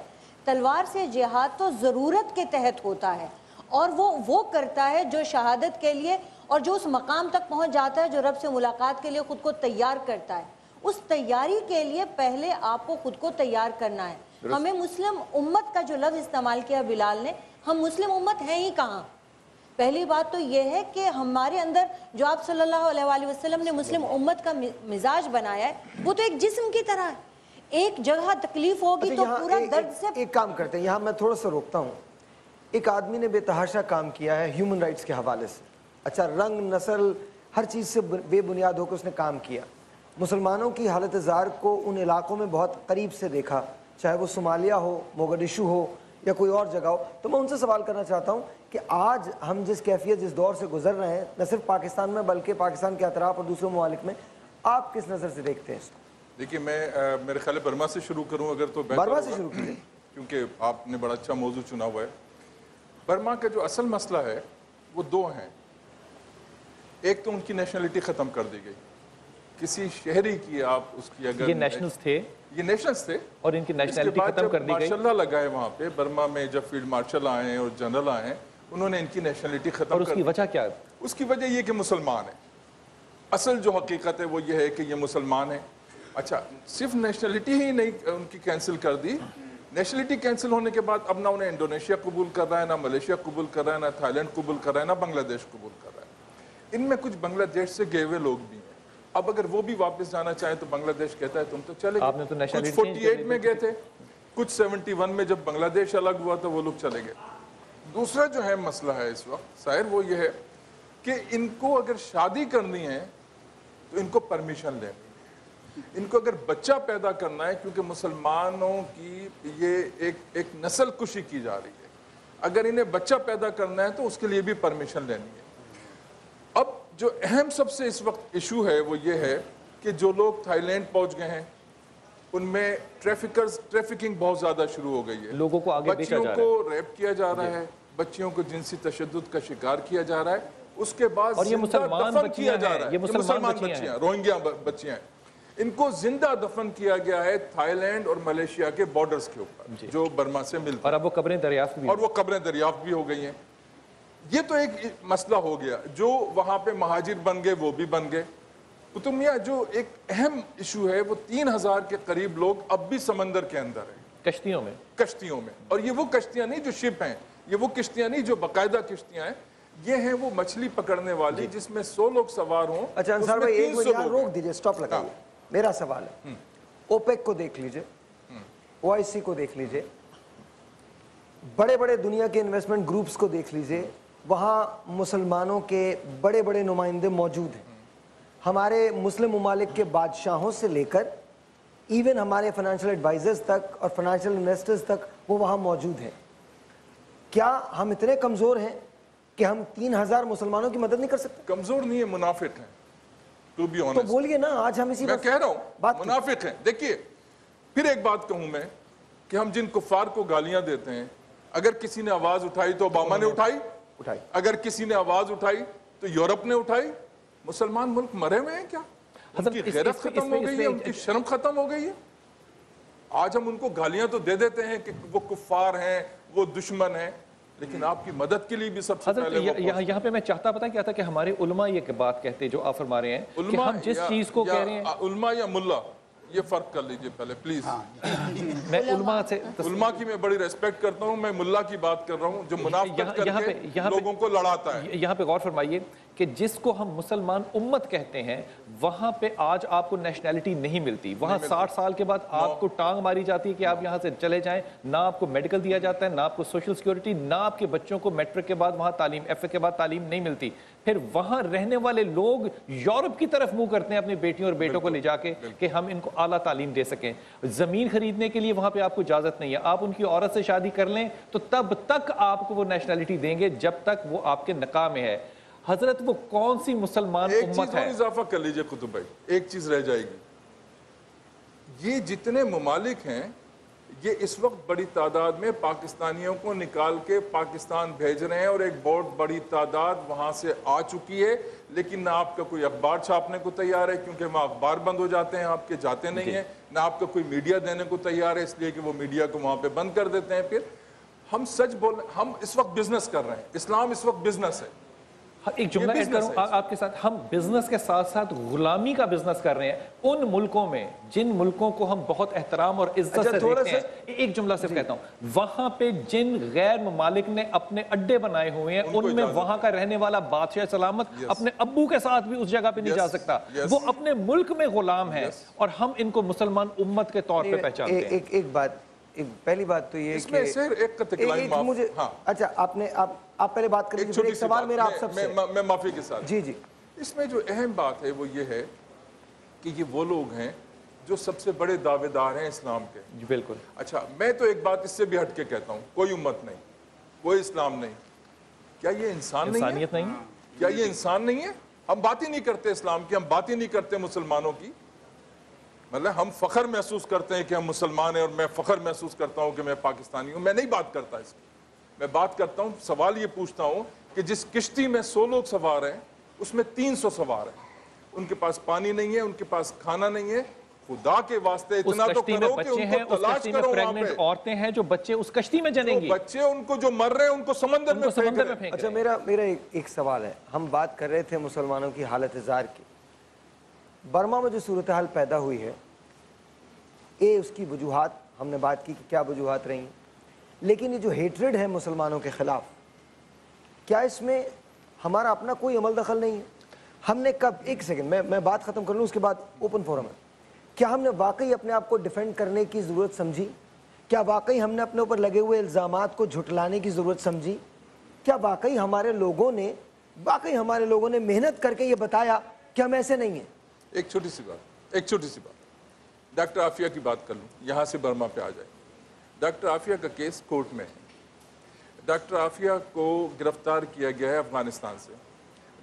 تلوار سے جہاد تو ضرورت کے تحت ہوتا ہے، اور وہ کرتا ہے جو شہادت کے لیے اور جو اس مقام تک پہنچ جاتا ہے جو رب سے ملاقات کے لیے خود کو تیار کرتا ہے. اس تیاری کے لیے پہلے آپ کو خود کو تیار کرنا ہے. ہمیں مسلم امت کا جو لفظ استعمال کیا بلال نے، ہم مسلم امت ہیں ہی کہاں؟ پہلی بات تو یہ ہے کہ ہمارے اندر جو آپ صلی اللہ علیہ وآلہ وسلم نے مسلم امت کا مزاج بنایا ہے وہ تو ایک جسم کی طرح ہے. ایک جگہ تکلیف ہوگی تو پورا درد سے. ایک کام کرتے ہیں، یہاں میں تھوڑا سا روکتا ہوں. ایک آدمی نے بے تحاشا کام کیا ہے ہیومن رائٹس کے حوالے سے. اچھا، رنگ نسل ہر چیز سے بے بنیاد ہو کے اس نے کام کیا. مسلمانوں کی حالت زار کو ان علاقوں میں بہت قریب سے دیکھا، چاہے وہ صومالیہ ہو، موگدیشو ہو یا کوئی اور جگہ ہو. تو میں ان سے سوال کرنا چاہتا ہوں کہ آج ہم جس کیفیت جس دور سے گزر رہے ہیں، نہ صرف پاکستان میں بلکہ پاکستان کے اطراف اور دوسرے ممالک میں، آپ کس نظر سے دیکھتے ہیں اس کو؟ دیکھیے، میں میرے خیال ہے برما سے شروع کروں اگر تو برما سے شروع کیجیے، کیونکہ آپ نے بڑا اچھا موضوع چنا ہوا ہے. برما کا جو اصل مسئلہ ہے وہ دو ہیں. ایک تو ان کی نیشنلٹی ختم کر دی گئی. کسی شہری کی آپ اس کی اگر یہ نیشنلز تھے، یہ نیشنلز تھے، اور ان کی نیشنلٹی ختم کر دی گئی. ماشاء اللہ لگائے وہاں پہ برما میں جب فیلڈ مارشل آئے ہیں اور جنرل آئے ہیں، انہوں نے ان کی نیشنلٹی ختم کر دی. اور اس کی وجہ کیا ہے؟ اس کی وجہ یہ کہ مسلمان ہیں. اصل جو حقیقت ہے وہ یہ ہے کہ یہ مسلمان ہیں. اچھا، صرف نیشنلٹی ہی نہیں ان کی کینسل کر دی. نیشنلٹی کینسل ہونے کے بعد اب نہ انہیں انڈونیشیا قبول کر رہا ہے، نہ ملیشیا قبول کر رہا ہے، نہ تھائی لینڈ قبول کر رہا ہے، نہ بنگلہ دیش قبول کر رہا ہے. ان میں کچھ بنگلہ دیش سے گئے ہوئے لوگ بھی ہیں. اب اگر وہ بھی واپس جانا چاہیں تو بنگلہ دیش کہتا ہے تم تو چلے گئے. کچھ 48 میں گئے تھے، کچھ 71 میں جب بنگلہ دیش الگ ہوا تو وہ لوگ چلے گئے. دوسرا جو ہے مسئلہ ہے اس وقت ظاہر وہ یہ ہے کہ ان کو اگر شادی کرنی ہے تو ان کو پرمیشن لیں. ان کو اگر بچہ پیدا کرنا ہے، کیونکہ مسلمانوں کی یہ ایک نسل کشی کی جا رہی ہے، اگر انہیں بچہ پیدا کرنا ہے تو اس کے لیے بھی پرمیشن لینی ہے. اب جو اہم سب سے اس وقت ایشو ہے وہ یہ ہے کہ جو لوگ تھائی لینڈ پہنچ گئے ہیں ان میں ٹریفکنگ بہت زیادہ شروع ہو گئی ہے. لوگوں کو آگے بیچا جا رہا ہے، بچیوں کو ریپ کیا جا رہا ہے، بچیوں کو جنسی تشدد کا شکار کیا جا رہا ہے. اس کے بعد اور یہ مسلمان کیا جا رہا ہے. یہ مسلمان بچیاں، روہنگیا بچیاں ہیں. ان کو زندہ دفن کیا گیا ہے تھائی لینڈ اور ملیشیا کے بارڈرز کے اوپر جو برما سے ملتے ہیں. اور اب وہ قبریں دریافت بھی، اور وہ قبریں دریافت بھی ہو گئی ہیں. یہ تو ایک مسئلہ ہو گیا. جو وہاں پہ مہاجر بن گئے وہ بھی بن گئے. قطب میاں جو ایک اہم ایشو ہے وہ 3000 کے قریب لوگ اب بھی سمندر کے اندر ہیں، کشتیوں میں. اور یہ وہ کشتیاں نہیں جو شپ ہیں، یہ وہ کشتیاں نہیں جو باقاعدہ کشتیاں ہیں، یہ ہیں وہ مچھلی پکڑنے والی جس میں 100 لوگ سوار ہوں. اچھا انصار بھائی ایک منٹ یہاں روک دیجئے، سٹاپ لگائیے. میرا سوال ہے، اوپیک کو دیکھ لیجئے، OIC کو دیکھ لیجئے، بڑے بڑے دنیا کے انویسٹمنٹ گروپس کو دیکھ لیجئے، وہاں مسلمانوں کے بڑے بڑے نمائندے موجود ہیں. ہمارے مسلم ممالک کے بادشاہوں سے لے کر ایون ہمارے فائنینشیل ایڈوائزرز تک اور فائنینشیل انویسٹرز تک وہ وہاں موجود ہیں. کیا ہم اتنے کمزور ہیں کہ ہم 3000 مسلمانوں کی مدد نہیں کر سکتے؟ کمزور نہیں ہے، منافق ہیں. تو بولیے نا، آج ہم اسی میں کہہ رہا ہوں منافق ہیں. دیکھیے پھر ایک بات کہوں میں کہ ہم جن کفار کو گالیاں دیتے ہیں، اگر کسی نے آواز اٹھائی تو اوباما نے اٹھائی، اگر کسی نے آواز اٹھائی تو یورپ نے اٹھائی. مسلمان ملک مرے ہوئے ہیں کیا؟ ان کی غیرت ختم ہو گئی ہے، ان کی شرم ختم ہو گئی ہے. آج ہم ان کو گالیاں تو دے دیتے ہیں کہ وہ کفار ہیں، وہ دشمن ہیں، لیکن آپ کی مدد کے لیے بھی سب سے پہلے یہاں پہ میں چاہتا پتا کیا تھا کہ ہمارے علماء یہ بات کہتے جو آپ فرما رہے ہیں کہ ہم جس چیز کو کہہ رہے ہیں، علماء یا ملا، یہ فرق کر لیجئے پہلے پلیز. میں علماء سے، علماء کی میں بڑی ریسپیکٹ کرتا ہوں، میں ملا کی بات کر رہا ہوں جو منافقت کر کے لوگوں کو لڑاتا ہے. یہاں پہ غور فرمائیے کہ جس کو ہم مسلمان امت کہتے ہیں وہاں پہ آج آپ کو نیشنلٹی نہیں ملتی. وہاں 60 سال کے بعد آپ کو ٹانگ ماری جاتی ہے کہ آپ یہاں سے چلے جائیں. نہ آپ کو میڈیکل دیا جاتا ہے, نہ آپ کو سوشل سیکورٹی, نہ آپ کے بچوں کو میٹرک کے بعد وہاں تعلیم, ایف اے کے بعد تعلیم نہیں ملتی. پھر وہاں رہنے والے لوگ یورپ کی طرف منہ کرتے ہیں اپنی بیٹیوں اور بیٹوں کو لے جا کے کہ ہم ان کو اعلیٰ تعلیم دے سکیں. زمین خریدنے کے لیے وہاں پہ آپ کو اجازت نہیں ہے. آپ ان کی عورت سے شادی کر لیں تو تب تک آپ کو وہ نیشنلٹی دیں گے جب تک وہ آپ کے نکاح میں ہے. حضرت وہ کون سی مسلمان امت ہے؟ ایک چیز اور اضافہ کر لیجئے قطب بھائی, ایک چیز رہ جائے گی. یہ جتنے ممالک ہیں یہ اس وقت بڑی تعداد میں پاکستانیوں کو نکال کے پاکستان بھیج رہے ہیں, اور ایک بہت بڑی تعداد وہاں سے آ چکی ہے, لیکن نہ آپ کا کوئی اخبار چھاپنے کو تیار ہے کیونکہ وہاں اخبار بند ہو جاتے ہیں, آپ کے جاتے نہیں ہیں, نہ آپ کا کوئی میڈیا دینے کو تیار ہے اس لیے کہ وہ میڈیا کو وہاں پہ بند کر دیتے ہیں. پھر ہم سچ بول رہے ہیں, ہم اس وقت بزنس کر رہے ہیں, اسلام اس وقت بزنس ہے. ایک جملہ ایڈ کروں آپ کے ساتھ, ہم بزنس کے ساتھ ساتھ غلامی کا بزنس کر رہے ہیں ان ملکوں میں جن ملکوں کو ہم بہت احترام اور عزت سے دیکھتے ہیں. ایک جملہ صرف کہتا ہوں, وہاں پہ جن غیر ممالک نے اپنے اڈے بنائے ہوئے ہیں ان میں وہاں کا رہنے والا بادشاہ سلامت اپنے ابو کے ساتھ بھی اس جگہ پہ نہیں جا سکتا. وہ اپنے ملک میں غلام ہے اور ہم ان کو مسلمان امت کے طور پہ پہچانتے ہیں. ایک بات, پہلی بات تو یہ کہ مجھے اچھا آپ پہلے بات کریں. ایک سوال میرا آپ سب سے, میں معافی کے ساتھ, جی جی, اس میں جو اہم بات ہے وہ یہ ہے کہ یہ وہ لوگ ہیں جو سب سے بڑے دعوے دار ہیں اسلام کے. جی بالکل. اچھا میں تو ایک بات اس سے بھی ہٹ کے کہتا ہوں, کوئی امت نہیں, کوئی اسلام نہیں. کیا یہ انسانیت نہیں ہے؟ کیا یہ انسان نہیں ہے؟ ہم بات ہی نہیں کرتے اسلام کی, ہم بات ہی نہیں کرتے مسلمانوں کی. مطلب ہم فخر محسوس کرتے ہیں کہ ہم مسلمان ہیں, اور میں فخر محسوس کرتا ہوں کہ میں پاکستانی ہوں. میں نہیں بات کرتا اس کی, میں بات کرتا ہوں, سوال یہ پوچھتا ہوں کہ جس کشتی میں 100 لوگ سوار ہیں اس میں 300 سوار ہیں, ان کے پاس پانی نہیں ہے, ان کے پاس کھانا نہیں ہے. خدا کے واسطے اتنا تو کرو کہ ان کو تلاش کرو. وہاں پہ عورتیں ہیں جو بچے اس کشتی میں جنیں گی, بچے ان کو جو مر رہے ہیں ان کو سمندر میں پھینک رہے ہیں. اچھا میرا ایک سوال ہے. ہم بات کر رہے تھے مسلمانوں کی حالت زار کی. برما میں جو صورتحال پیدا ہوئی ہے, اس کی وجوہات ہم نے بات کی کہ کیا وجوہات رہیں, لیکن یہ جو ہیٹریڈ ہے مسلمانوں کے خلاف, کیا اس میں ہمارا اپنا کوئی عمل دخل نہیں ہے؟ ہم نے کب, ایک سیکنڈ میں بات ختم کر لوں اس کے بعد اوپن فورم ہے, کیا ہم نے واقعی اپنے آپ کو ڈیفینڈ کرنے کی ضرورت سمجھی؟ کیا واقعی ہم نے اپنے اوپر لگے ہوئے الزامات کو جھٹلانے کی ضرورت سمجھی؟ کیا واقعی ہمارے لوگوں نے محنت کر کے یہ بتایا کہ ہم ایسے نہیں ہیں؟ ایک چھوٹی سی بات, ڈاکٹر عافیہ کی بات کر لوں, یہاں سے برما پہ آ جائے. ڈاکٹر عافیہ کا کیس کورٹ میں ہے. ڈاکٹر عافیہ کو گرفتار کیا گیا ہے افغانستان سے.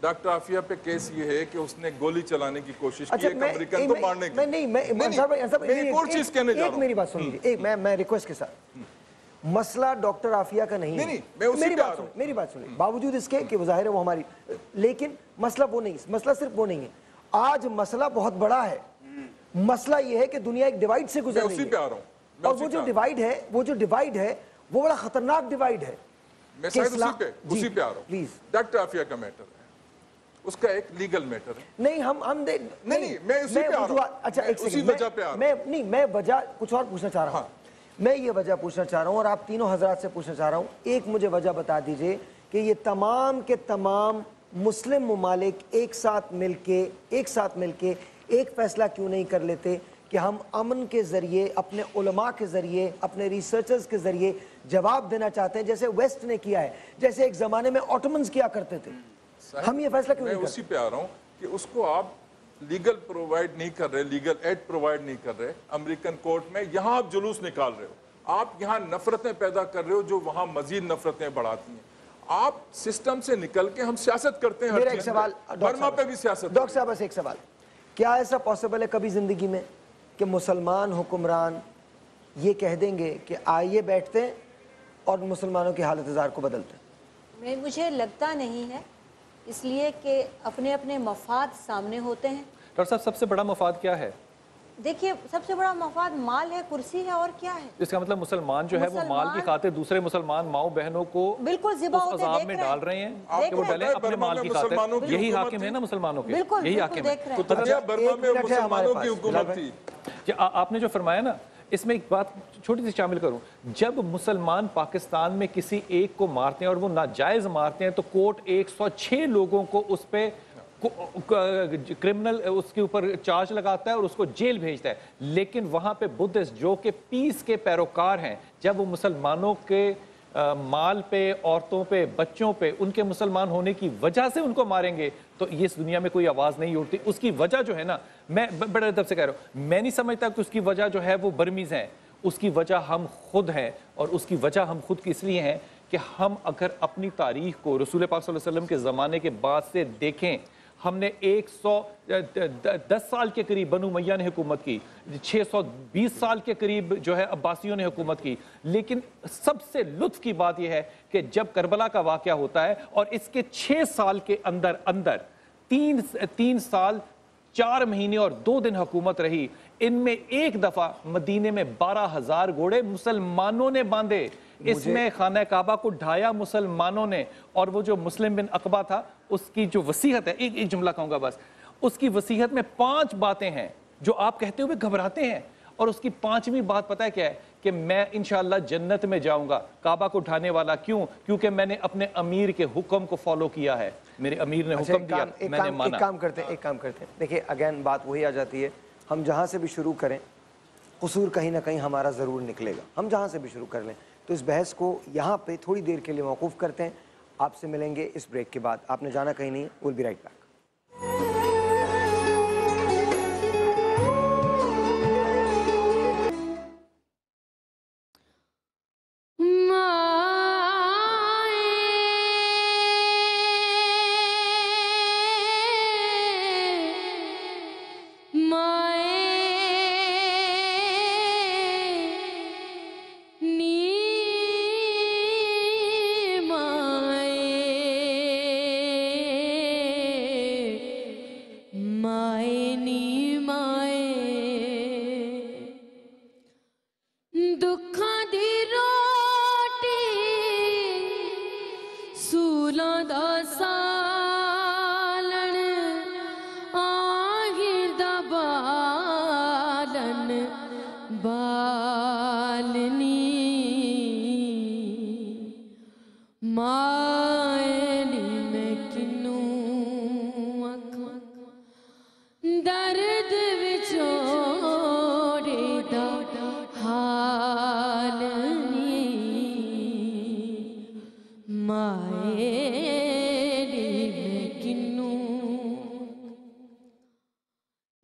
ڈاکٹر عافیہ پہ کیس یہ ہے کہ اس نے گولی چلانے کی کوشش کی ایک امریکن کو مارنے کی. میں ایک اور چیز کہنے جا رہا ہوں, میری بات سن لیجیے, میں ریکویسٹ کے ساتھ, مسئلہ ڈاکٹر عافیہ کا نہیں ہے. میری بات سن لیجیے, باوجود اس کے کہ وہ ظاہر ہے وہ ہماری, لیکن مسئلہ وہ نہیں, مسئلہ صرف وہ نہیں ہے. آج مسئلہ بہت بڑا ہے. مسئلہ یہ ہے کہ دنیا ایک ڈیوائیڈ سے گزر رہی ہے, اور وہ جو ڈیوائیڈ ہے وہ بڑا خطرناک ڈیوائیڈ ہے. میں اسی پہ آ رہا ہوں. ڈاکٹر عافیہ کا میٹر ہے, اس کا ایک لیگل میٹر ہے. نہیں, میں اسی پہ آ رہا ہوں. اچھا ایک سیکنڈ, میں وجہ کچھ اور پوچھنا چاہ رہا ہوں. میں یہ وجہ پوچھنا چاہ رہا ہوں اور آپ تینوں حضرات سے پوچھنا چاہ رہا ہوں. ایک مجھے وجہ بتا دیجئے کہ یہ تمام کے تمام مسلم ممالک ایک ساتھ مل کے ایک فیصلہ کیوں نہیں کر لیتے کہ ہم امن کے ذریعے, اپنے علماء کے ذریعے, اپنے ریسرچرز کے ذریعے جواب دینا چاہتے ہیں, جیسے ویسٹ نے کیا ہے, جیسے ایک زمانے میں آٹومنز کیا کرتے تھے. ہم یہ فیصلہ کیوں نہیں کرتے؟ میں اسی پہ آ رہا ہوں کہ اس کو آپ لیگل پرووائڈ نہیں کر رہے, لیگل ایڈ پرووائڈ نہیں کر رہے امریکن کورٹ میں. یہاں آپ جلوس نکال رہے ہو, آپ یہاں نفرتیں پیدا کر رہے ہو جو وہاں مزید نفرتیں بڑھاتی ہیں. آپ سسٹم سے نکل کے ہم سیاست کرتے ہیں. میرا ایک سوال, برما پہ بھی سیاست. ڈاکٹر صاحب بس ایک سوال, کیا ایسا پاسبل ہے کبھی زندگی میں کہ مسلمان حکمران یہ کہہ دیں گے کہ آئیے بیٹھتے ہیں اور مسلمانوں کی حالت زار کو بدلتے ہیں؟ مجھے لگتا نہیں ہے, اس لیے کہ اپنے اپنے مفاد سامنے ہوتے ہیں. ڈاکٹر صاحب سب سے بڑا مفاد کیا ہے؟ دیکھیے سب سے بڑا مفاد مال ہے, کرسی ہے, اور کیا ہے. اس کا مطلب مسلمان جو ہے وہ مال کی خاطر دوسرے مسلمان ماؤں بہنوں کو بالکل ذبح ہوتے عذاب میں ڈال رہے ہیں کہ وہ ڈالیں اپنے مال کی خاطر. یہی حاکم ہے نا مسلمانوں کے, یہی حاکم ہے. برما میں مسلمانوں کی حکومت تھی. آپ نے جو فرمایا نا اس میں ایک بات چھوٹی سی شامل کروں، جب مسلمان پاکستان میں کسی ایک کو مارتے ہیں اور وہ ناجائز مارتے ہیں تو کورٹ 106 لوگوں کو اس پہ کرمنل اس کے اوپر چارج لگاتا ہے اور اس کو جیل بھیجتا ہے. لیکن وہاں پہ بدھسٹ جو کہ پیس کے پیروکار ہیں، جب وہ مسلمانوں کے مال پہ، عورتوں پہ، بچوں پہ ان کے مسلمان ہونے کی وجہ سے ان کو ماریں گے تو یہ اس دنیا میں کوئی آواز نہیں اٹھتی. اس کی وجہ جو ہے نا، میں بڑے ادب سے کہہ رہا ہوں، میں نہیں سمجھتا کہ اس کی وجہ جو ہے وہ برمیز ہیں. اس کی وجہ ہم خود ہیں، اور اس کی وجہ ہم خود کی اس لیے ہیں کہ ہم اگر اپنی تاریخ کو رسول پاک صلی اللہ علیہ وسلم کے زمانے کے بعد سے دیکھیں، ہم نے 110 سال کے قریب بنو امیہ نے حکومت کی، 620 سال کے قریب جو ہے عباسیوں نے حکومت کی. لیکن سب سے لطف کی بات یہ ہے کہ جب کربلا کا واقعہ ہوتا ہے اور اس کے 6 سال کے اندر 3 سال 4 مہینے اور 2 دن حکومت رہی، ان میں ایک دفعہ مدینے میں 12,000 گھوڑے مسلمانوں نے باندھے. اس میں خانہ کعبہ کو ڈھایا مسلمانوں نے. اور وہ جو مسلم بن عقبہ تھا، اس کی جو وصیت ہے، ایک جملہ کہوں گا بس، اس کی وصیت میں 5 باتیں ہیں جو آپ کہتے ہوئے گھبراتے ہیں، اور اس کی 5ویں بات پتہ ہے کیا ہے؟ کہ میں انشاءاللہ جنت میں جاؤں گا کعبہ کو ڈھانے والا. کیوں؟ کیونکہ میں نے اپنے امیر کے حکم کو فالو کیا ہے. میرے امیر نے حکم دیا، میں نے مانا. ایک کام کرتے ہیں. دیکھیں اگین بات وہی آ جاتی ہے، ہم جہاں سے بھی شروع کریں قصور کہیں نہ کہیں ہمارا ضرور نکلے گا. ہم جہاں سے بھی شروع کر لیں تو اس بحث کو یہاں پہ تھوڑی دیر کے لیے موقوف کرتے ہیں. آپ سے ملیں گے اس بریک کے بعد. آپ نے جانا کہیں نہیں ہے. we'll be right back.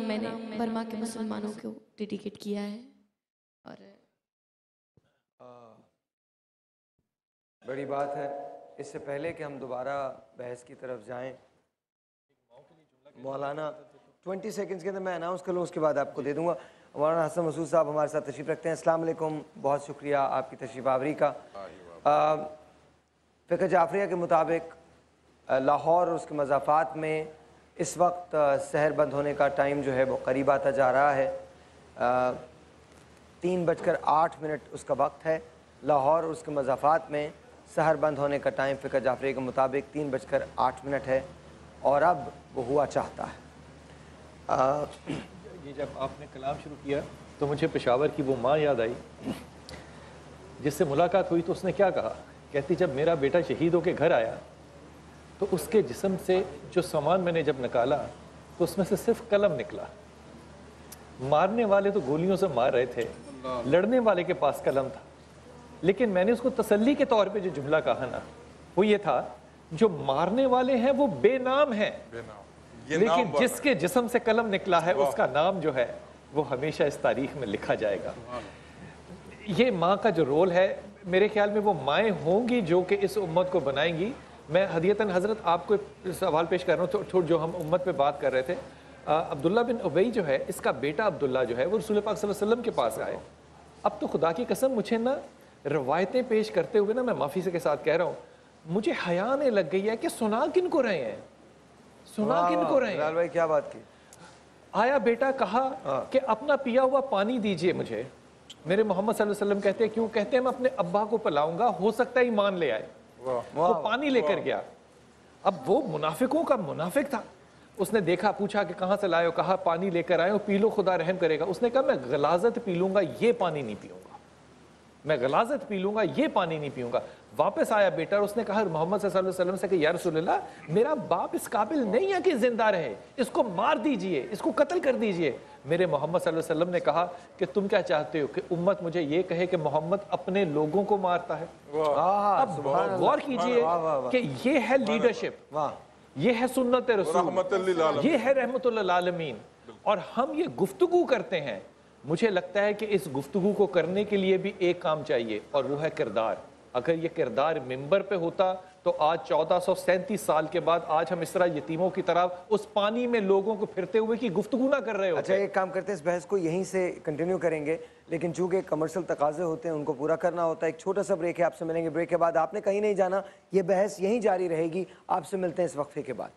میں نے برما کے مسلمانوں کو ڈیڈیکیٹ کیا ہے. اور بڑی بات ہے. اس سے پہلے کہ ہم دوبارہ بحث کی طرف جائیں، مولانا 20 سیکنڈز کے اندر میں اناؤنس کر لوں، اس کے بعد آپ کو دے دوں گا. مولانا حسن مسعود صاحب ہمارے ساتھ تشریف رکھتے ہیں. السلام علیکم، بہت شکریہ آپ کی تشریف آوری کا. فقہ جعفریہ کے مطابق لاہور اور اس کے مضافات میں اس وقت سحر بند ہونے کا ٹائم جو ہے وہ قریب آتا جا رہا ہے. 3:08 اس کا وقت ہے. لاہور اور اس کے مضافات میں سحر بند ہونے کا ٹائم فقہ جعفریہ کے مطابق 3:08 ہے، اور اب وہ ہوا چاہتا ہے. یہ جب آپ نے کلام شروع کیا تو مجھے پشاور کی وہ ماں یاد آئی جس سے ملاقات ہوئی. تو اس نے کیا کہا؟ کہتی جب میرا بیٹا شہید ہو کے گھر آیا تو اس کے جسم سے جو سامان میں نے جب نکالا تو اس میں سے صرف قلم نکلا. مارنے والے تو گولیوں سے مار رہے تھے، لڑنے والے کے پاس قلم تھا. لیکن میں نے اس کو تسلی کے طور پہ جو جملہ کہا نا وہ یہ تھا، جو مارنے والے ہیں وہ بے نام ہیں، لیکن جس کے جسم سے قلم نکلا ہے اس کا نام جو ہے وہ ہمیشہ اس تاریخ میں لکھا جائے گا. یہ ماں کا جو رول ہے، میرے خیال میں وہ مائیں ہوں گی جو کہ اس امت کو بنائیں گی. میں ہدیتاً حضرت آپ کو سوال پیش کر رہا ہوں تھوڑا جو ہم امت پہ بات کر رہے تھے. عبداللہ بن ابی جو ہے اس کا بیٹا عبداللہ جو ہے وہ رسول پاک صلی اللہ علیہ وسلم کے پاس آئے. اب تو خدا کی قسم مجھے نا روایتیں پیش کرتے ہوئے نا میں معافی سے کے ساتھ کہہ رہا ہوں مجھے حیا آنے لگ گئی ہے کہ سنا کن کو رہے ہیں, سنا کن کو رہے ہیں. بلال بھائی کیا بات کی. آیا بیٹا کہا کہ اپنا پیا ہوا پانی دیجئے مجھے. میرے محمد صلی اللہ علیہ وسلم کہتے ہیں کیوں؟ کہتے ہیں میں اپنے ابا کو پلاؤں گا, ہو سکتا ہے ایمان لے آئے. وہ پانی لے کر گیا. اب وہ منافقوں کا منافق تھا. اس نے دیکھا, پوچھا کہ کہاں سے لائے ہو؟ کہا پانی لے کر آئے ہو, پی لو خدا رحم کرے گا. اس نے کہا میں غلاظت پی لوں گا, یہ پانی نہیں پیوں گا. میں غلاظت پی لوں گا, یہ پانی نہیں پیوں گا. واپس آیا بیٹا اور اس نے کہا محمد صلی اللہ علیہ وسلم سے کہ یا رسول اللہ میرا باپ اس قابل نہیں ہے کہ زندہ رہے, اس کو مار دیجئے, اس کو قتل کر دیجئے. میرے محمد صلی اللہ علیہ وسلم نے کہا کہ تم کیا چاہتے ہو کہ امت مجھے یہ کہے کہ محمد اپنے لوگوں کو مارتا ہے؟ اب غور کیجئے کہ یہ ہے لیڈرشپ, یہ ہے سنت رسول, یہ ہے رحمت للعالمین. اور ہم یہ گفتگو کرتے ہیں. مجھے لگتا ہے کہ اس گفتگو کو کرنے کے لیے بھی ایک کام چاہیے اور وہ ہے کردار. اگر یہ کردار ممبر پہ ہوتا تو آج 1437 سال کے بعد آج ہم اس طرح یتیموں کی طرح اس پانی میں لوگوں کو پھرتے ہوئے کی گفتگو نہ کر رہے ہوتے. اچھا ایک کام کرتے ہیں, اس بحث کو یہیں سے کنٹینیو کریں گے, لیکن چونکہ کمرشل تقاضے ہوتے ہیں ان کو پورا کرنا ہوتا ہے. ایک چھوٹا سا بریک ہے, آپ سے ملیں گے بریک کے بعد. آپ نے کہیں نہیں جانا, یہ بحث یہیں جاری رہے گی. آپ سے ملتے ہیں اس وقفے کے بعد.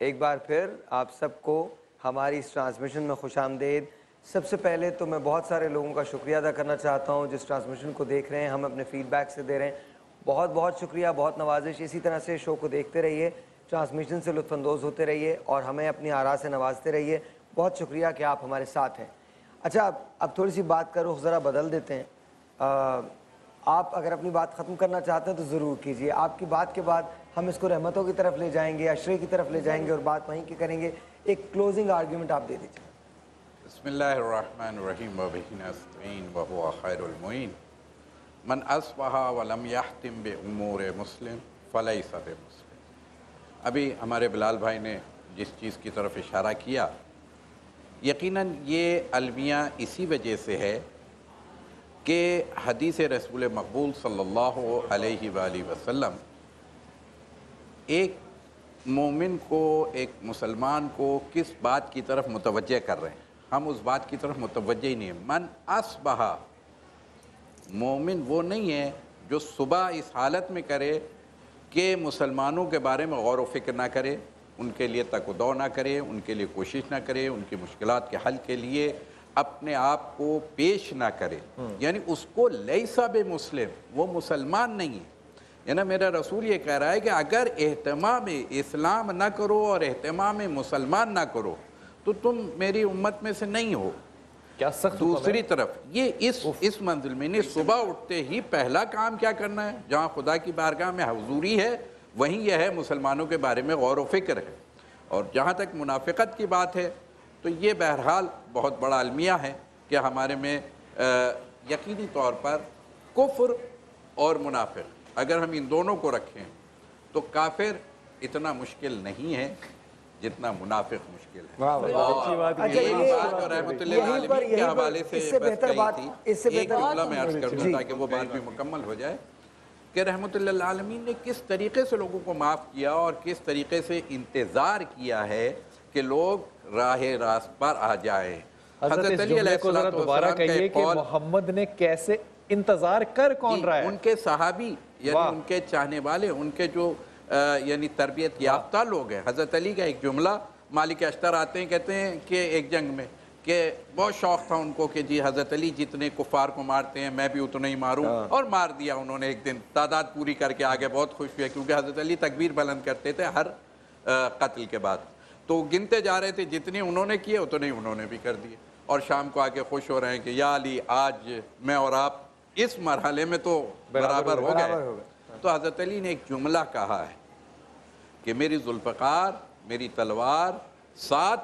ایک بار پھر آپ سب کو ہماری اس ٹرانسمیشن میں خوش آمدید. سب سے پہلے تو میں بہت سارے لوگوں کا شکریہ ادا کرنا چاہتا ہوں جس ٹرانسمیشن کو دیکھ رہے ہیں, ہم اپنے فیڈ بیک سے دے رہے ہیں. بہت بہت شکریہ, بہت نوازش. اسی طرح سے شو کو دیکھتے رہیے, ٹرانسمیشن سے لطف اندوز ہوتے رہیے اور ہمیں اپنی آراء سے نوازتے رہیے. بہت شکریہ کہ آپ ہمارے ساتھ ہیں. اچھا اب تھوڑی سی بات کا رخ ذرا بدل دیتے ہیں. آپ اگر اپنی بات ختم کرنا چاہتے ہیں تو ضرور کیجئے. آپ کی بات کے بعد ہم اس کو رحمتوں کی طرف لے جائیں گے, عشرے کی طرف لے جائیں گے اور بات وہیں کی کریں گے. ایک کلوزنگ آرگیومنٹ آپ دے دیجئے. بسم اللہ الرحمن الرحیم وبہ نستعین وہو خیر المعین. من اصبح ولم یحتم بامور مسلم فلیس بمسلم. ابھی ہمارے بلال بھائی نے جس چیز کی طرف اشارہ کیا, یقیناً یہ المیہ اسی وجہ سے ہے کہ حدیث رسول مقبول صلی اللہ علیہ وآلہ وسلم ایک مومن کو, ایک مسلمان کو کس بات کی طرف متوجہ کر رہے ہیں. ہم اس بات کی طرف متوجہ ہی نہیں ہیں. من اصبح, مومن وہ نہیں ہے جو صبح اس حالت میں کرے کہ مسلمانوں کے بارے میں غور و فکر نہ کرے, ان کے لیے تک و دو نہ کرے, ان کے لیے کوشش نہ کرے, ان کی مشکلات کے حل کے لیے اپنے آپ کو پیش نہ کرے. یعنی اس کو لیسا بمسلم, وہ مسلمان نہیں ہے. یعنی میرا رسول یہ کہہ رہا ہے کہ اگر اہتمام اسلام نہ کرو اور اہتمام مسلمان نہ کرو تو تم میری امت میں سے نہیں ہو. کیا سخت. دوسری طرف یہ اس منزل میں نے صبح اٹھتے ہی پہلا کام کیا کرنا ہے, جہاں خدا کی بارگاہ میں حضوری ہے وہیں یہ ہے مسلمانوں کے بارے میں غور و فکر ہے. اور جہاں تک منافقت کی بات ہے تو یہ بہرحال بہت بڑا المیہ ہے کہ ہمارے میں یقینی طور پر کفر اور منافق, اگر ہم ان دونوں کو رکھیں تو کافر اتنا مشکل نہیں ہے جتنا منافق مشکل ہے. یہ بات رحمت اللہ علیہ کے حوالے سے بس کہی تھی. ایک جملہ میں عرض کر دوں تاکہ وہ بات بھی مکمل ہو جائے کہ رحمت اللہ عالمین نے کس طریقے سے لوگوں کو معاف کیا اور کس طریقے سے انتظار کیا ہے کہ لوگ راہ راست پر آ جائیں. حضرت علی علیہ السلام کو دوبارہ کہیے کہ محمد نے کیسے انتظار کر کون رہا ہے. ان کے صحابی یعنی ان کے چاہنے والے, ان کے جو یعنی تربیت یافتہ لوگ ہیں. حضرت علی کا ایک جملہ, مالک اشتر آتے ہیں کہتے ہیں کہ ایک جنگ میں کہ بہت شوق تھا ان کو کہ جی حضرت علی جتنے کفار کو مارتے ہیں میں بھی اتنا ہی ماروں, اور مار دیا انہوں نے ایک دن, تعداد پوری کر کے آگے. بہت خوش ہوئے کیونکہ حضرت علی تکبیر بلند کرتے تھے ہر قتل کے بعد. تو گنتے جا رہے تھے, جتنے انہوں نے کیے اتنے ہی انہوں نے بھی کر دیے, اور شام کو آگے خوش ہو رہے ہیں کہ یا علی آج میں اور آپ اس مرحلے میں تو برابر ہو گئے. تو حضرت علی نے ایک جملہ کہا ہے کہ میری ذوالفقار, میری تلوار 7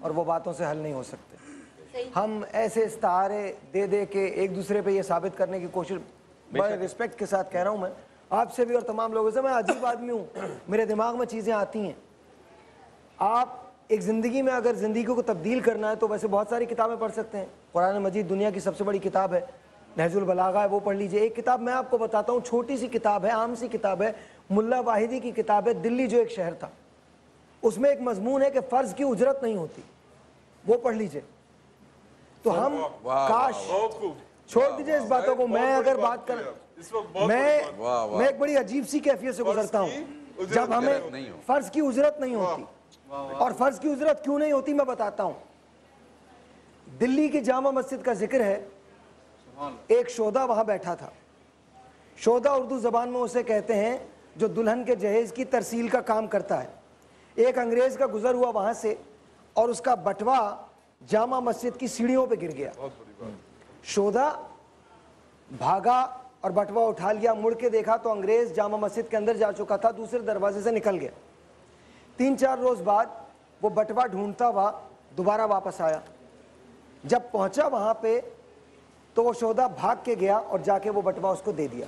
اور وہ باتوں سے حل نہیں ہو سکتے. ہم ایسے استعارے دے دے کے ایک دوسرے پہ یہ ثابت کرنے کی کوشش, بڑے رسپیکٹ کے ساتھ کہہ رہا ہوں میں آپ سے بھی اور تمام لوگوں سے, میں عجیب آدمی ہوں, میرے دماغ میں چیزیں آتی ہیں. آپ ایک زندگی میں اگر زندگی کو تبدیل کرنا ہے تو ویسے بہت ساری کتابیں پڑھ سکتے ہیں. قرآن مجید دنیا کی سب سے بڑی کتاب ہے, نہج البلاغہ ہے, وہ پڑھ لیجئے. ایک کتاب میں آپ کو بتاتا ہوں, چھوٹی سی کتاب ہے, عام سی کتاب ہے, ملا واحدی کی کتاب ہے, دلی جو ایک شہر تھا, اس میں ایک مضمون ہے کہ فرض کی اجرت نہیں ہوتی, وہ پڑھ لیجئے. تو ہم کاش, چھوڑ دیجئے اس باتوں کو, میں اگر بات کر میں ایک بڑی عجیب سی کیفیت سے گزرتا ہوں جب ہمیں فرض کی اجرت نہیں ہوتی. اور فرض کی اجرت کیوں نہیں ہوتی میں بتاتا ہوں. دلی کی جامع مسجد کا ذکر ہے, ایک شودا وہاں بیٹھا تھا. شودا اردو زبان میں اسے کہتے ہیں جو دلہن کے جہیز کی ترسیل کا کام کرتا ہے. ایک انگریز کا گزر ہوا وہاں سے اور اس کا بٹوا جامع مسجد کی سیڑھیوں پہ گر گیا. شودا بھاگا اور بٹوا اٹھا لیا, مڑ کے دیکھا تو انگریز جامع مسجد کے اندر جا چکا تھا, دوسرے دروازے سے نکل گیا. 3-4 روز بعد وہ بٹوا ڈھونڈتا ہوا دوبارہ واپس آیا. جب پہنچا وہاں پہ تو وہ شودا بھاگ کے گیا اور جا کے وہ بٹوا اس کو دے دیا.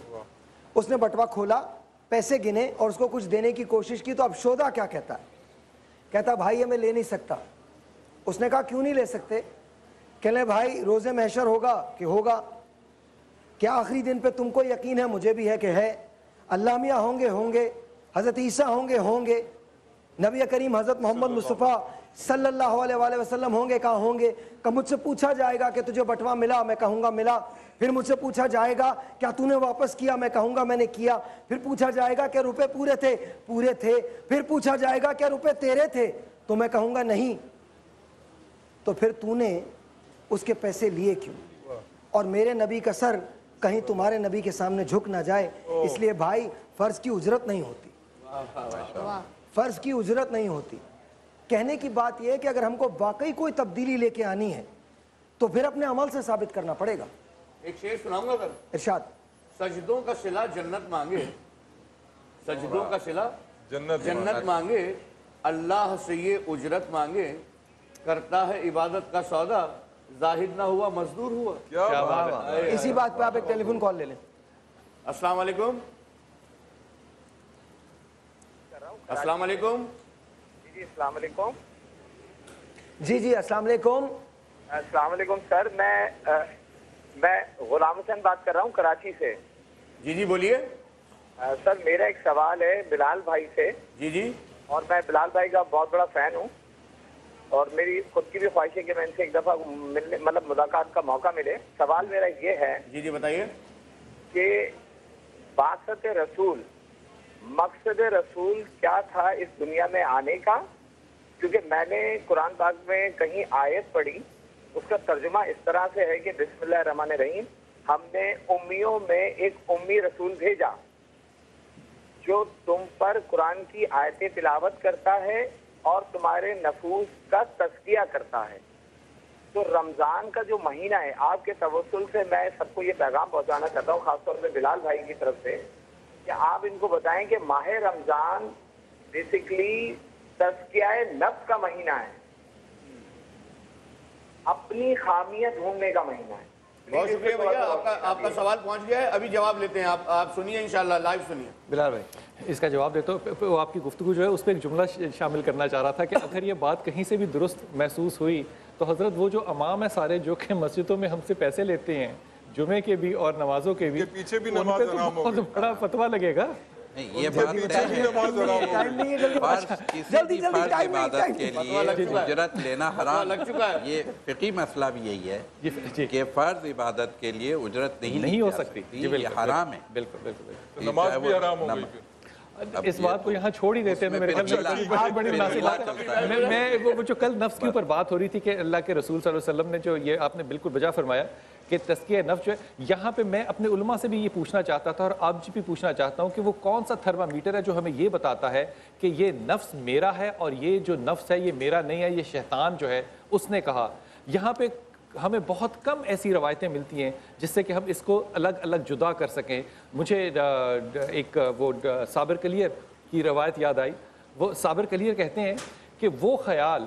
اس نے بٹوا کھولا, پیسے گنے اور اس کو کچھ دینے کی کوشش کی. تو اب شودا کیا کہتا ہے, کہتا بھائی یہ میں لے نہیں سکتا. اس نے کہا کیوں نہیں لے سکتے؟ کہنے بھائی روز محشر ہوگا کہ ہوگا, کیا آخری دن پہ تم کو یقین ہے؟ مجھے بھی ہے کہ ہے. اللہ میاں ہوں گے, حضرت عیسیٰ ہوں گے, نبی کریم حضرت محمد مصطفیٰ صلی اللہ علیہ وآلہ وسلم ہوں گے. کہاں ہوں گے؟ کہ مجھ سے پوچھا جائے گا کہ تجھے بٹوا ملا, میں کہوں گا ملا. پھر مجھ سے پوچھا جائے گا کیا تو نے واپس کیا, میں کہوں گا میں نے کیا. پھر پوچھا جائے گا کہ روپے پورے تھے. پھر پوچھا جائے گا کہ روپے تیرے تھے, تو میں کہوں گا نہیں. تو پھر تو نے اس کے پیسے لیے کیوں؟ اور میرے نبی کا سر کہیں تمہارے نبی کے سامنے جھک نہ جائے. اس لیے بھائی فرض کی اجرت نہیں ہوتی, فرض کی اجرت نہیں ہوتی. کہنے کی بات یہ ہے کہ اگر ہم کو واقعی کوئی تبدیلی لے کے آنی ہے تو پھر اپنے عمل سے ثابت کرنا پڑے گا. ایک شعر سناؤں گا. ارشاد. سجدوں کا صلہ جنت مانگے, سجدوں کا صلہ جنت مانگے, اللہ سے یہ اجرت مانگے, کرتا ہے عبادت کا سودا, زاہد نہ ہوا مزدور ہوا. کیا بات ہے. اسی بات پہ آپ ایک ٹیلی فون کال لے لیں. السلام علیکم. السلام علیکم. جی السلام علیکم. جی السلام علیکم. السلام علیکم سر, میں غلام حسین بات کر رہا ہوں کراچی سے. جی بولیے سر. میرا ایک سوال ہے بلال بھائی سے. جی اور میں بلال بھائی کا بہت بڑا فین ہوں, اور میری خود کی بھی خواہش ہے کہ میں ان سے ایک دفعہ ملنے مطلب ملاقات کا موقع ملے. سوال میرا یہ ہے جی بتائیے کہ بعثت رسول, مقصد رسول کیا تھا اس دنیا میں آنے کا؟ کیونکہ میں نے قرآن پاک میں کہیں آیت پڑھی, اس کا ترجمہ اس طرح سے ہے کہ بسم اللہ الرحمن الرحیم, ہم نے امیوں میں ایک امی رسول بھیجا جو تم پر قرآن کی آیتیں تلاوت کرتا ہے اور تمہارے نفوس کا تزکیہ کرتا ہے. تو رمضان کا جو مہینہ ہے, آپ کے توسل سے میں سب کو یہ پیغام پہنچانا چاہتا ہوں, خاص طور پہ بلال بھائی کی طرف سے, کہ آپ ان کو بتائیں کہ ماہ رمضان بیسیکلی تزکیہ نفس کا مہینہ ہے, اپنی خامیاں ڈھونڈنے کا مہینہ ہے. بہت شکریہ بھیا, آپ کا سوال پہنچ گیا ہے. ابھی جواب لیتے ہیں, آپ سنیے انشاءاللہ, لائیو سنیے. بلال بھائی اس کا جواب دیتا ہوں. وہ آپ کی گفتگو جو ہے اس پہ ایک جملہ شامل کرنا چاہ رہا تھا کہ اگر یہ بات کہیں سے بھی درست محسوس ہوئی تو حضرت وہ جو امام ہیں سارے جو کہ مسجدوں میں ہم سے پیسے لیتے ہیں جمعے کے بھی اور نمازوں کے بھی, پیچھے بھی نماز حرام ہوگی. بہت بڑا فتویٰ لگے گا. یہ بات کسی بھی فرض عبادت کے لیے اجرت لینا حرام, یہ فقہی مسئلہ بھی یہی ہے کہ فرض عبادت کے لیے اجرت نہیں ہو سکتی, یہ حرام ہے. بالکل نماز بھی حرام ہو گئی. اس بات کو یہاں چھوڑ ہی دیتے ہیں. میرے خیال بڑی مناسب بات ہے. میں وہ جو کل نفس کے اوپر بات ہو رہی تھی کہ اللہ کے رسول صلی اللہ علیہ وسلم نے جو یہ آپ نے بالکل بجا فرمایا کہ تزکیہ نفس جو ہے, یہاں پہ میں اپنے علماء سے بھی یہ پوچھنا چاہتا تھا اور آپ بھی پوچھنا چاہتا ہوں کہ وہ کون سا تھرمامیٹر ہے جو ہمیں یہ بتاتا ہے کہ یہ نفس میرا ہے اور یہ جو نفس ہے یہ میرا نہیں ہے, یہ شیطان جو ہے اس نے کہا. یہاں پہ ہمیں بہت کم ایسی روایتیں ملتی ہیں جس سے کہ ہم اس کو الگ الگ جدا کر سکیں. مجھے ایک وہ صابر کلیر کی روایت یاد آئی. وہ صابر کلیر کہتے ہیں کہ وہ خیال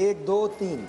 1 2 3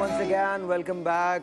Once again, welcome back।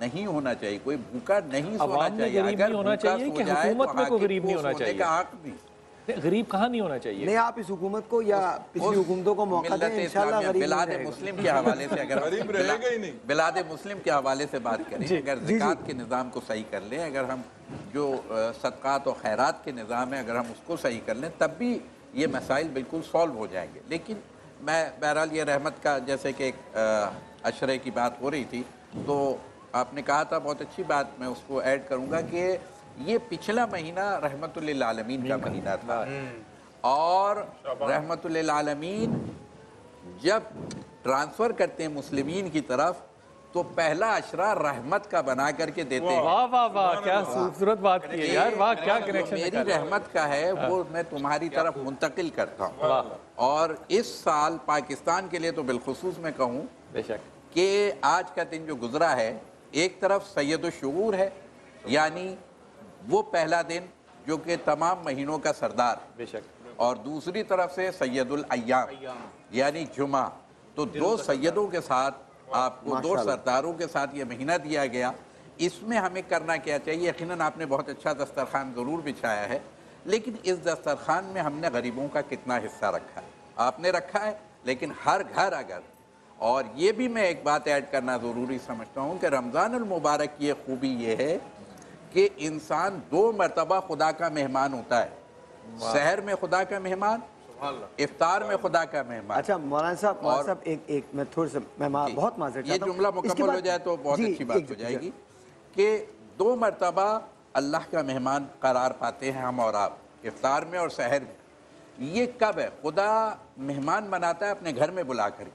نہیں ہونا چاہیے، کوئی بھوکا نہیں سونا عوام میں چاہیے. غریب نہیں ہونا چاہیے کہ حکومت میں کوئی غریب نہیں ہونا چاہیے؟ غریب کہاں نہیں ہونا چاہیے؟ نہیں، آپ اس حکومت کو یا پچھلی حکومتوں کو موقع دیں، انشاءاللہ غریب بلاد مسلم کے حوالے سے اگر بلاد مسلم کے حوالے سے بات کریں، اگر زکوٰۃ کے نظام کو صحیح کر لیں، اگر ہم جو صدقات و خیرات کے نظام ہے اگر ہم اس کو صحیح کر لیں، تب بھی یہ مسائل بالکل سالو ہو جائیں گے. لیکن میں بہرحال یہ رحمت کا، جیسے کہ ایک عشرے کی بات ہو رہی تھی، تو آپ نے کہا تھا بہت اچھی بات، میں اس کو ایڈ کروں گا کہ یہ پچھلا مہینہ رحمت للعالمین کا مہینہ تھا، اور رحمت للعالمین جب ٹرانسفر کرتے ہیں مسلمین کی طرف تو پہلا عشرہ رحمت کا بنا کر کے دیتے ہیں. واہ واہ واہ، کیا خوبصورت بات کی ہے یار، واہ کیا کنیکشن. میری رحمت کا ہے وہ میں تمہاری طرف منتقل کرتا ہوں. اور اس سال پاکستان کے لیے تو بالخصوص میں کہوں بے شک کہ آج کا دن جو گزرا ہے، ایک طرف سید الشعور ہے، یعنی وہ پہلا دن جو کہ تمام مہینوں کا سردار، بے شک، اور دوسری طرف سے سید الایام یعنی جمعہ. تو دو سیدوں کے ساتھ آپ کو، دو سرداروں کے ساتھ یہ مہینہ دیا گیا. اس میں ہمیں کرنا کیا چاہیے؟ یقیناً آپ نے بہت اچھا دسترخوان ضرور بچھایا ہے، لیکن اس دسترخوان میں ہم نے غریبوں کا کتنا حصہ رکھا ہے؟ آپ نے رکھا ہے، لیکن ہر گھر اگر، اور یہ بھی میں ایک بات ایڈ کرنا ضروری سمجھتا ہوں کہ رمضان المبارک کی ایک خوبی یہ ہے کہ انسان 2 مرتبہ خدا کا مہمان ہوتا ہے. سحر میں خدا کا مہمان، افطار میں خدا کا مہمان. اچھا مولانا صاحب ایک میں تھوڑا سا میں بہت معذرت یہ چاہتا ہوں، جملہ مکمل ہو جائے تو بہت اچھی بات ہو جائے گی کہ 2 مرتبہ اللہ کا مہمان قرار پاتے ہیں ہم اور آپ، افطار میں اور سحر میں. یہ کب ہے؟ خدا مہمان بناتا ہے اپنے گھر میں بلا کر کے.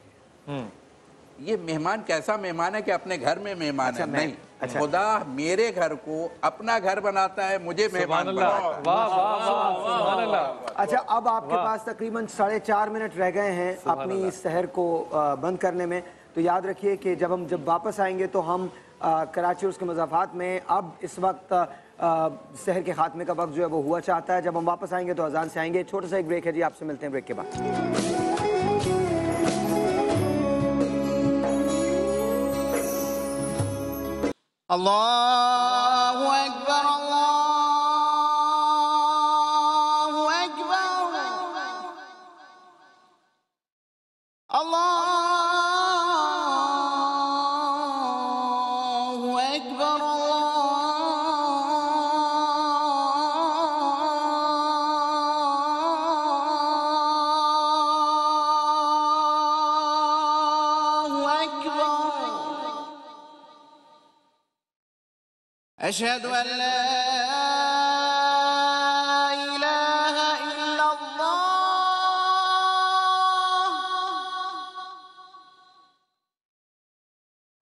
یہ مہمان کیسا مہمان ہے کہ اپنے گھر میں مہمان ہے؟ نہیں، خدا میرے گھر کو اپنا گھر بناتا ہے، مجھے مہمان بناتا ہے. اچھا اب آپ کے پاس تقریباً 4.5 منٹ رہ گئے ہیں اپنی سحر کو بند کرنے میں. تو یاد رکھیے کہ جب واپس آئیں گے تو ہم کراچی اور اس کے مضافات میں اب اس وقت سحر کے خاتمے کا وقت جو ہے وہ ہوا چاہتا ہے. جب ہم واپس آئیں گے تو اذان سے آئیں گے. چھوٹا سا ایک بریک ہے جی، آپ سے ملتے ہیں بریک کے بعد. اللہ اکبر اللہ اکبر اللہ اکبر أشهد أن لا إله إلا الله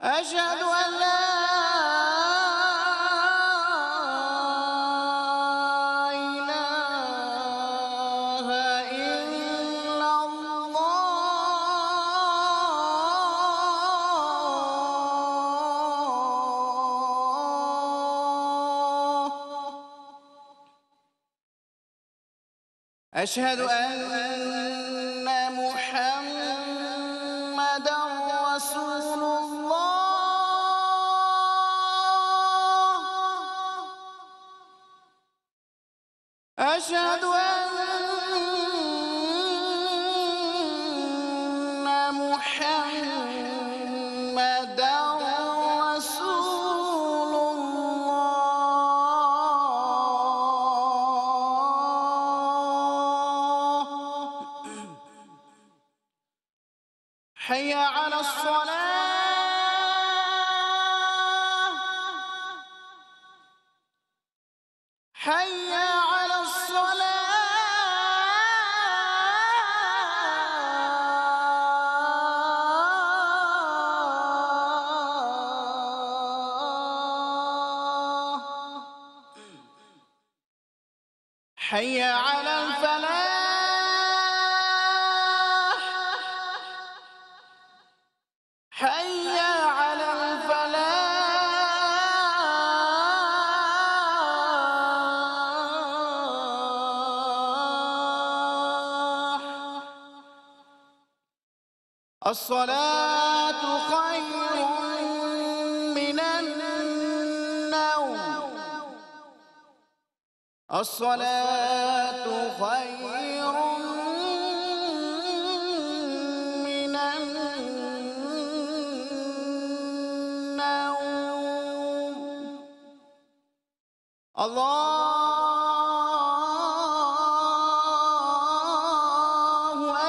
أشهد أن لا إله إلا أشهد أن محمدًا رسول الله أشهد أن محمدًا رسول حي على الصلاة حي على الصلاة حي على الفلاح حي على الفلاح الصلاة خير من النوم والصلاة خير من النوم. الله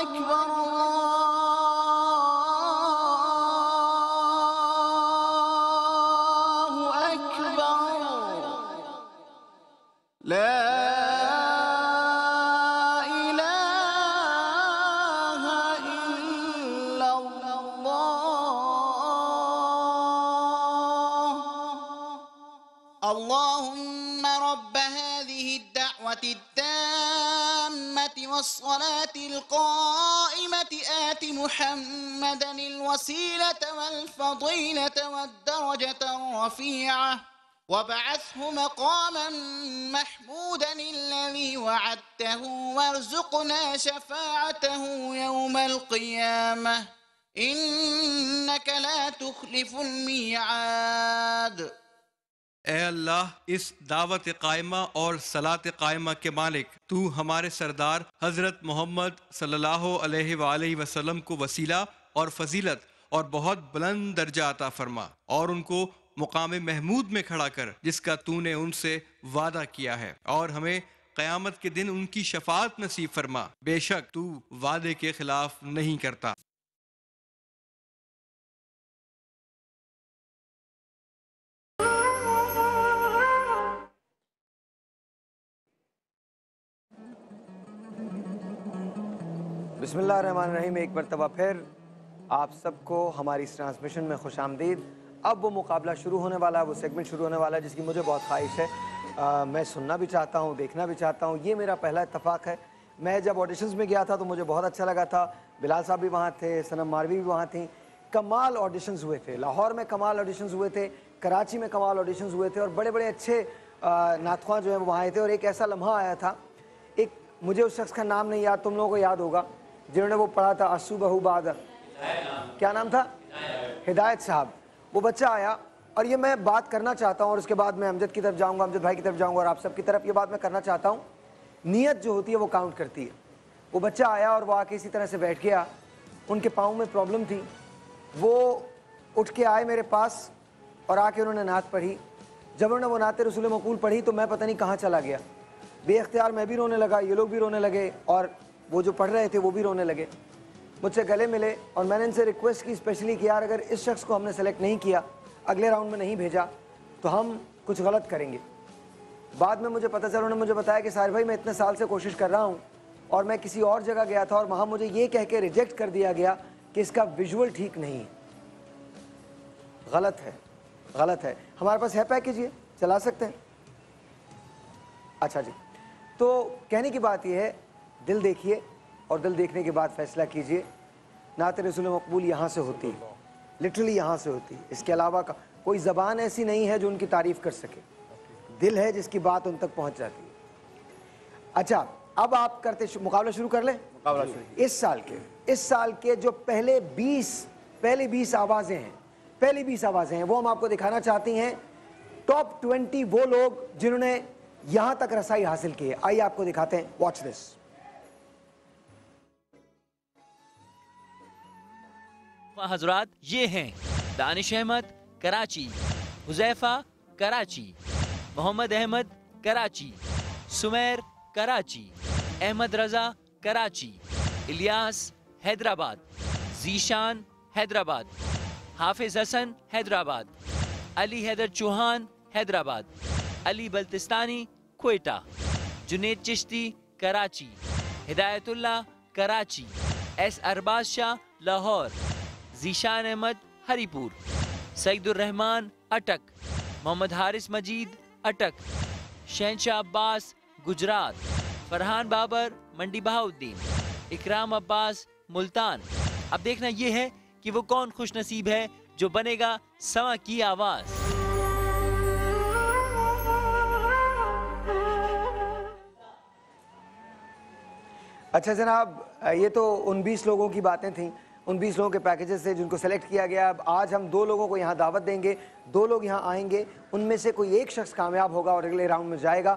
أكبر الله أكبر لا إله إلا الله. اللهم رب هذه الدعوة التامة والصلاة القائمة آت محمدا الوسيلة والفضيلة والدرجة الرفيعة وابعثه مقاما محمودا الذي وعدته وارزقنا شفاعته يوم القيامة إنك لا تخلف الميعاد. اے اللہ اس دعوت قائمہ اور صلاۃ قائمہ کے مالک، تو ہمارے سردار حضرت محمد صلی اللہ علیہ وآلہ وسلم کو وسیلہ اور فضیلت اور بہت بلند درجہ عطا فرما اور ان کو مقام محمود میں کھڑا کر جس کا تو نے ان سے وعدہ کیا ہے، اور ہمیں قیامت کے دن ان کی شفاعت نصیب فرما، بے شک تو وعدے کے خلاف نہیں کرتا. بسم اللہ الرحمن الرحیم. ایک مرتبہ پھر آپ سب کو ہماری اس ٹرانسمیشن میں خوش آمدید. اب وہ مقابلہ شروع ہونے والا ہے، وہ سیگمنٹ شروع ہونے والا ہے جس کی مجھے بہت خواہش ہے. میں سننا بھی چاہتا ہوں، دیکھنا بھی چاہتا ہوں. یہ میرا پہلا اتفاق ہے. میں جب آڈیشنز میں گیا تھا تو مجھے بہت اچھا لگا تھا. بلال صاحب بھی وہاں تھے، سنم ماروی بھی وہاں تھیں. کمال آڈیشنز ہوئے تھے. لاہور میں کمال آڈیشنز ہوئے تھے، کراچی میں کمال آڈیشنز ہوئے تھے، اور بڑے بڑے اچھے نعت خواں جو ہیں وہ وہاں آئے تھے. اور ایک ایسا لمحہ آیا تھا، ایک مجھے اس شخص کا نام نہیں یاد، تم لوگوں کو یاد ہوگا جنہوں نے وہ پڑھا تھا الصبح بعد، کیا نام تھا؟ ہدایت صاحب. وہ بچہ آیا، اور یہ میں بات کرنا چاہتا ہوں اور اس کے بعد میں امجد کی طرف جاؤں گا، امجد بھائی کی طرف جاؤں گا، اور آپ سب کی طرف یہ بات میں کرنا چاہتا ہوں. نیت جو ہوتی ہے وہ کاؤنٹ کرتی ہے. وہ بچہ آیا اور وہ آ کے اسی طرح سے بیٹھ گیا. ان کے پاؤں میں پرابلم تھی. وہ اٹھ کے آئے میرے پاس اور آ کے انہوں نے نعت پڑھی. جب انہوں نے وہ نعت رسول مقبول پڑھی تو میں پتہ نہیں کہاں چلا گیا. بے اختیار میں بھی رونے لگا، یہ لوگ بھی رونے لگے، اور وہ جو پڑھ رہے تھے وہ بھی رونے لگے. مجھ سے گلے ملے اور میں نے ان سے ریکویسٹ کی اسپیشلی کہ یار اگر اس شخص کو ہم نے سلیکٹ نہیں کیا، اگلے راؤنڈ میں نہیں بھیجا تو ہم کچھ غلط کریں گے. بعد میں مجھے پتہ چلا، انہوں نے مجھے بتایا کہ ساحر بھائی میں اتنے سال سے کوشش کر رہا ہوں اور میں کسی اور جگہ گیا تھا اور وہاں مجھے یہ کہہ کے ریجیکٹ کر دیا گیا کہ اس کا ویژول ٹھیک نہیں ہے. غلط ہے، غلط ہے. ہمارے پاس ہے پیکیج، یہ چلا سکتے ہیں. اچھا جی، تو کہنے کی بات یہ ہے، دل دیکھیے اور دل دیکھنے کے بعد فیصلہ کیجئے. نعت رسول مقبول یہاں سے ہوتی ہے، لٹرلی یہاں سے ہوتی ہے. اس کے علاوہ کوئی زبان ایسی نہیں ہے جو ان کی تعریف کر سکے. دل ہے جس کی بات ان تک پہنچ جاتی ہے. اچھا، اب آپ کرتے مقابلہ شروع کر لیں. اس سال کے جو پہلی 20 آوازیں ہیں، وہ ہم آپ کو دکھانا چاہتی ہیں. ٹاپ 20 وہ لوگ جنہوں نے یہاں تک رسائی حاصل کی ہے. آئیے آپ کو دکھاتے ہیں. Watch this. حضرات یہ ہیں دانش احمد کراچی، حذیفہ کراچی، محمد احمد کراچی، سمیر کراچی، احمد رضا کراچی، الیاس حیدرآباد، ذیشان حیدرآباد، حافظ حسن حیدرآباد، علی حیدر چوہان حیدرآباد، علی بلتستانی کوئٹہ، جنید چشتی کراچی، ہدایت اللہ کراچی، ایس ارباز شاہ لاہور، ذیشان احمد ہری پور، سعید الرحمان اٹک، محمد حارث مجید اٹک، شہنشاہ عباس گجرات، فرحان بابر منڈی بہاؤدین، اکرام عباس ملتان. اب دیکھنا یہ ہے کہ وہ کون خوش نصیب ہے جو بنے گا سما کی آواز. اچھا جناب، یہ تو ان 20 لوگوں کی باتیں تھیں، ان 20 لوگوں کے پیکیجز سے جن کو سلیکٹ کیا گیا. اب آج ہم 2 لوگوں کو یہاں دعوت دیں گے، 2 لوگ یہاں آئیں گے، ان میں سے کوئی ایک شخص کامیاب ہوگا اور اگلے راؤنڈ میں جائے گا.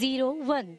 01।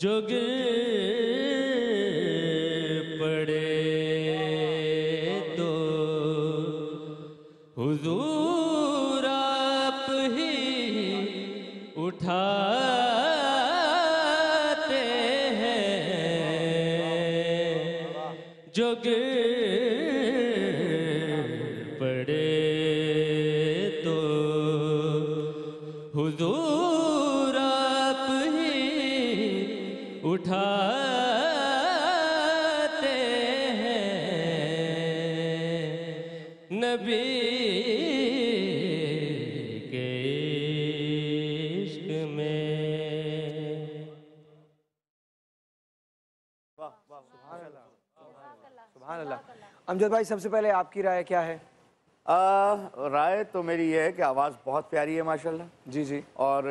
جو گر پڑے تو حضور آپ ہی اٹھاتے ہیں، جو گر پڑے تو حضور آپ ہی اٹھاتے ہیں، نبی کے عشق میں۔ سبحان اللہ۔ امجد بھائی سب سے پہلے آپ کی رائے کیا ہے؟ رائے تو میری یہ ہے کہ آواز بہت پیاری ہے ماشاءاللہ جی جی، اور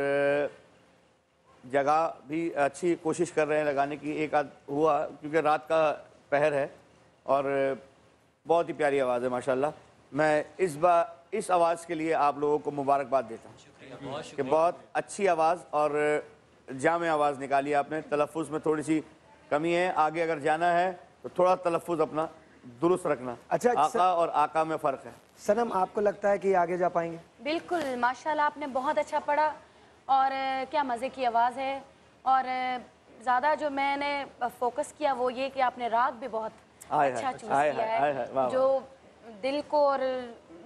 جگہ بھی اچھی کوشش کر رہے ہیں لگانے کی، ایک آدھ ہوا کیونکہ رات کا پہر ہے، اور بہت ہی پیاری آواز ہے ماشاءاللہ۔ میں اس آواز کے لیے آپ لوگوں کو مبارکباد دیتا ہوں کہ بہت اچھی آواز اور جامع آواز نکالی آپ نے۔ تلفظ میں تھوڑی سی کمی ہے، آگے اگر جانا ہے تو تھوڑا تلفظ اپنا درست رکھنا۔ اچھا، آقا اور آقا میں فرق ہے۔ سنم آپ کو لگتا ہے کہ یہ آگے جا پائیں گے؟ بالکل، ماشاءاللہ آپ نے بہت اچھا پڑھا اور کیا مزے کی آواز ہے، اور زیادہ جو میں نے فوکس کیا وہ یہ کہ آپ نے راگ بھی بہت اچھا چوز کیا ہے، جو دل کو اور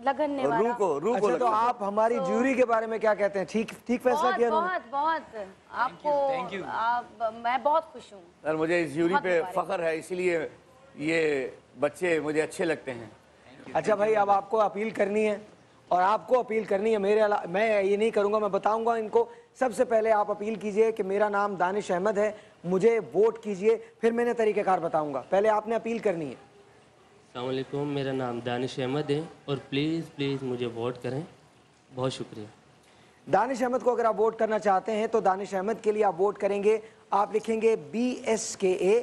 لگننے والا۔ اچھا تو آپ ہماری جیوری کے بارے میں کیا کہتے ہیں؟ ٹھیک فیصلہ کیا انہوں نے؟ بہت آپ کو، میں بہت خوش ہوں سر، مجھے اس جیوری پہ فخر ہے، اسی لیے یہ بچے مجھے اچھے لگتے ہیں۔ اچھا بھائی، اب آپ کو اپیل کرنی ہے، اور آپ کو اپیل کرنی ہے، میں یہ نہیں کروں گا، میں بتاؤں گا ان کو۔ سب سے پہلے آپ اپیل کیجئے کہ میرا نام دانش احمد ہے، مجھے ووٹ کیجئے، پھر میں نے طریقہ کار بتاؤں گا۔ پہلے آپ نے اپیل کرنی ہے۔ السلام علیکم، میرا نام دانش احمد ہے اور پلیز مجھے ووٹ کریں، بہت شکریہ۔ دانش احمد کو اگر آپ ووٹ کرنا چاہتے ہیں تو دانش احمد کے لیے آپ ووٹ کریں گے، آپ لکھیں گے BSKA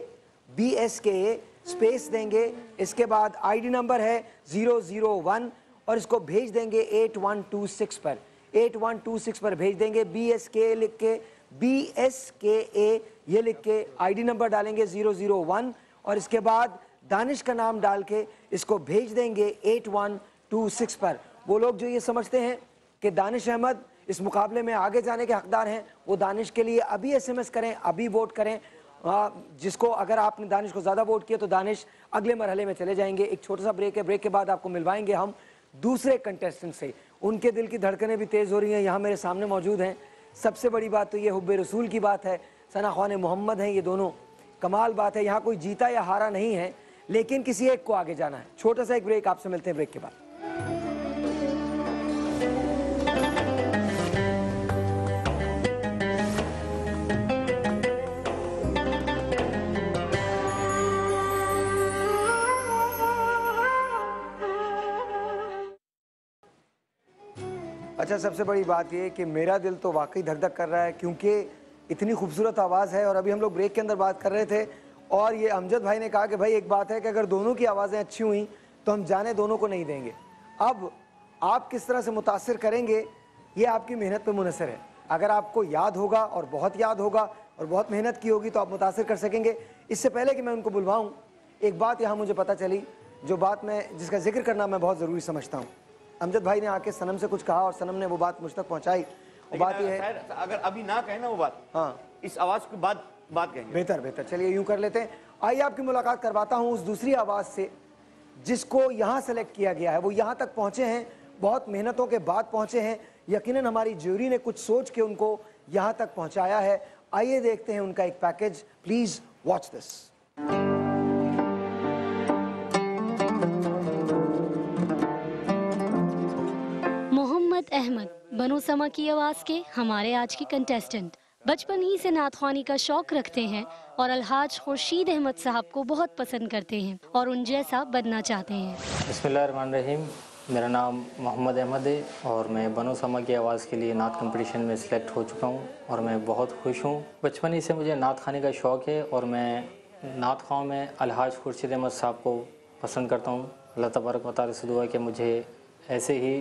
اسپیس دیں گے، اس کے بعد آئی ڈی نمبر ہے 001 اور اس کو بھیج دیں گے 8126 پر، 8126 پر بھیج دیں گے۔ BSKA لکھ کے، BSKA یہ لکھ کے آئی ڈی نمبر ڈالیں گے 001 اور اس کے بعد دانش کا نام ڈال کے اس کو بھیج دیں گے 8126 پر۔ وہ لوگ جو یہ سمجھتے ہیں کہ دانش احمد اس مقابلے میں آگے جانے کے حقدار ہیں، وہ دانش کے لیے ابھی SMS کریں، ابھی ووٹ کریں۔ جس کو اگر آپ نے دانش کو زیادہ ووٹ کیا تو دانش اگلے مرحلے میں چلے جائیں گے۔ ایک چھوٹا سا بریک ہے، بریک کے بعد آپ کو ملوائیں گے ہم دوسرے کنٹیسٹنٹ سے۔ ان کے دل کی دھڑکنیں بھی تیز ہو رہی ہیں، یہاں میرے سامنے موجود ہیں۔ سب سے بڑی بات تو یہ حب رسول کی بات ہے، ثنا خوان محمد ہیں یہ دونوں، کمال بات ہے۔ یہاں کوئی جیتا یا ہارا نہیں ہے، لیکن کسی ایک کو آگے جانا ہے۔ چھوٹا سا ایک بریک، آپ سے ملتے ہیں بریک کے بعد۔ اچھا، سب سے بڑی بات یہ کہ میرا دل تو واقعی دھک دھک کر رہا ہے، کیونکہ اتنی خوبصورت آواز ہے۔ اور ابھی ہم لوگ بریک کے اندر بات کر رہے تھے اور یہ امجد بھائی نے کہا کہ بھائی ایک بات ہے کہ اگر دونوں کی آوازیں اچھی ہوئیں تو ہم جانے دونوں کو نہیں دیں گے۔ اب آپ کس طرح سے متاثر کریں گے یہ آپ کی محنت پہ منحصر ہے۔ اگر آپ کو یاد ہوگا اور بہت یاد ہوگا اور بہت محنت کی ہوگی تو آپ متاثر کر سکیں گے۔ اس سے پہلے کہ میں ان کو بلواؤں، ایک بات یہاں مجھے پتہ چلی، جو بات جس کا ذکر کرنا میں بہت ضروری سمجھتا ہوں۔ امجد بھائی نے آ کے سنم سے کچھ کہا اور سنم نے وہ بات مجھ تک پہنچائی۔ وہ بات یہ ہے، اگر ابھی نہ کہیں نا وہ بات، ہاں، اس آواز کے بعد بات کہیں گے۔ بہتر، چلیے یوں کر لیتے ہیں۔ آئیے آپ کی ملاقات کرواتا ہوں اس دوسری آواز سے جس کو یہاں سلیکٹ کیا گیا ہے۔ وہ یہاں تک پہنچے ہیں، بہت محنتوں کے بعد پہنچے ہیں، یقیناً ہماری جیوری نے کچھ سوچ کے ان کو یہاں تک پہنچایا ہے۔ آئیے دیکھتے ہیں ان کا ایک پیکیج، پلیز واچ دس۔ محمد احمد، بنو سما کی آواز کے ہمارے آج کے کنٹیسٹنٹ، بچپن ہی سے نعت خوانی کا شوق رکھتے ہیں اور الحاج خورشید احمد صاحب کو بہت پسند کرتے ہیں اور ان جیسا بننا چاہتے ہیں۔ بسم اللہ الرحمن الرحیم، میرا نام محمد احمد ہے اور میں بنو سما کی آواز کے لیے نعت کمپٹیشن میں سلیکٹ ہو چکا ہوں اور میں بہت خوش ہوں۔ بچپن ہی سے مجھے نعت خوانی کا شوق ہے اور میں نعت خواں میں الحاج خورشید احمد صاحب کو پسند کرتا ہوں۔ اللہ تبارک و تعالی سے دعا ہے کہ مجھے ایسے ہی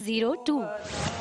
02।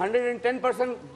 110%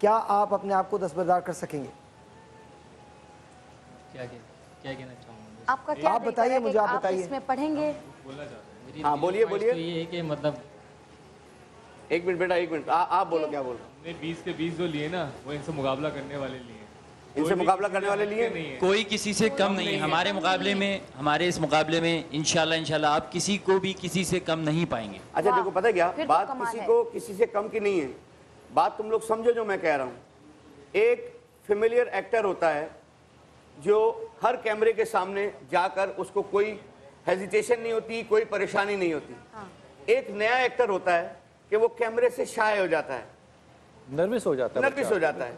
کیا آپ اپنے آپ کو دستبردار کر سکیں گے؟ کیا کہنا چاہوں گا آپ کا کیا آپ بتائیے مجھے، آپ بتائیے اس میں پڑھیں گے؟ ہاں بولیے بولیے. یہ ہے کہ مطلب ایک منٹ بیٹا، ایک منٹ، آپ بولو کیا بول رہے ہیں. 20 کے 20 جو لیے نا وہ ان سے مقابلہ کرنے والے لیے، ان سے مقابلہ کرنے والے لیے. کوئی کسی سے کم نہیں ہے ہمارے مقابلے میں، ہمارے اس مقابلے میں انشاءاللہ آپ کسی کو بھی کسی سے کم نہیں پائیں گے. اچھا دیکھو پتہ کیا بات، کسی کو کسی سے کم کی نہیں ہے بات، تم لوگ سمجھو جو میں کہہ رہا ہوں. ایک فیملیئر ایکٹر ہوتا ہے جو ہر کیمرے کے سامنے جا کر اس کو کوئی ہیزیٹیشن نہیں ہوتی، کوئی پریشانی نہیں ہوتی. ایک نیا ایکٹر ہوتا ہے کہ وہ کیمرے سے شائع ہو جاتا ہے، نروس ہو جاتا ہے.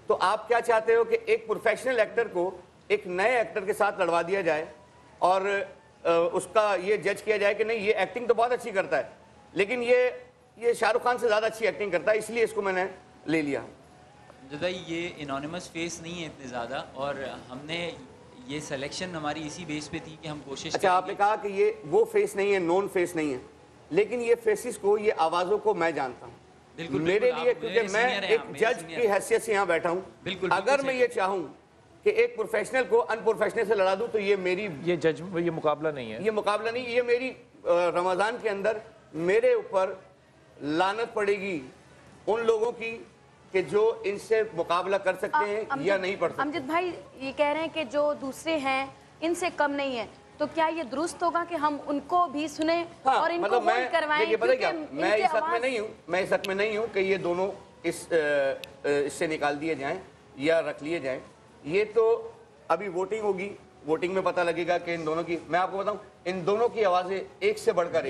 تو آپ کیا چاہتے ہو کہ ایک پروفیشنل ایکٹر کو ایک نئے ایکٹر کے ساتھ لڑوا دیا جائے اور اس کا یہ جج کیا جائے کہ نہیں یہ ایکٹنگ تو بہت اچھی کرتا ہے لیکن یہ شاہ رخ خان سے زیادہ اچھی ایکٹنگ کرتا ہے، اس لیے اس کو میں نے لے لیا. بھائی یہ انانیمس فیس نہیں ہے اتنے زیادہ، اور ہم نے یہ سلیکشن ہماری اسی بیس پہ تھی کہ ہم کوشش. اچھا آپ نے کہا کہ یہ وہ فیس نہیں ہے، نون فیس نہیں ہے، لیکن یہ فیسز کو، یہ آوازوں کو میں جانتا ہوں. میرے لیے کیونکہ میں ایک جج کی حیثیت سے یہاں بیٹھا ہوں، اگر میں یہ چاہوں کہ ایک پروفیشنل کو ان پروفیشنل سے لڑا دوں تو یہ میری، یہ مقابلہ نہیں ہے، یہ مقابلہ نہیں، یہ میری رمضان کے اندر میرے اوپر لعنت پڑے گی ان لوگوں کی کہ جو ان سے مقابلہ کر سکتے ہیں یا نہیں پڑھ سکتے. امجد بھائی یہ کہہ رہے ہیں کہ جو دوسرے ہیں ان سے کم نہیں ہے، تو کیا یہ درست ہوگا کہ ہم ان کو بھی سنیں اور ان کو ہولڈ کروائیں؟ میں اس حق میں نہیں ہوں کہ یہ دونوں اس سے نکال دیے جائیں یا رکھ لیے جائیں. یہ تو ابھی ووٹنگ ہوگی، ووٹنگ میں پتہ لگے گا کہ ان دونوں کی، میں آپ کو بتاؤں ان دونوں کی آوازیں ایک سے بڑھ کر،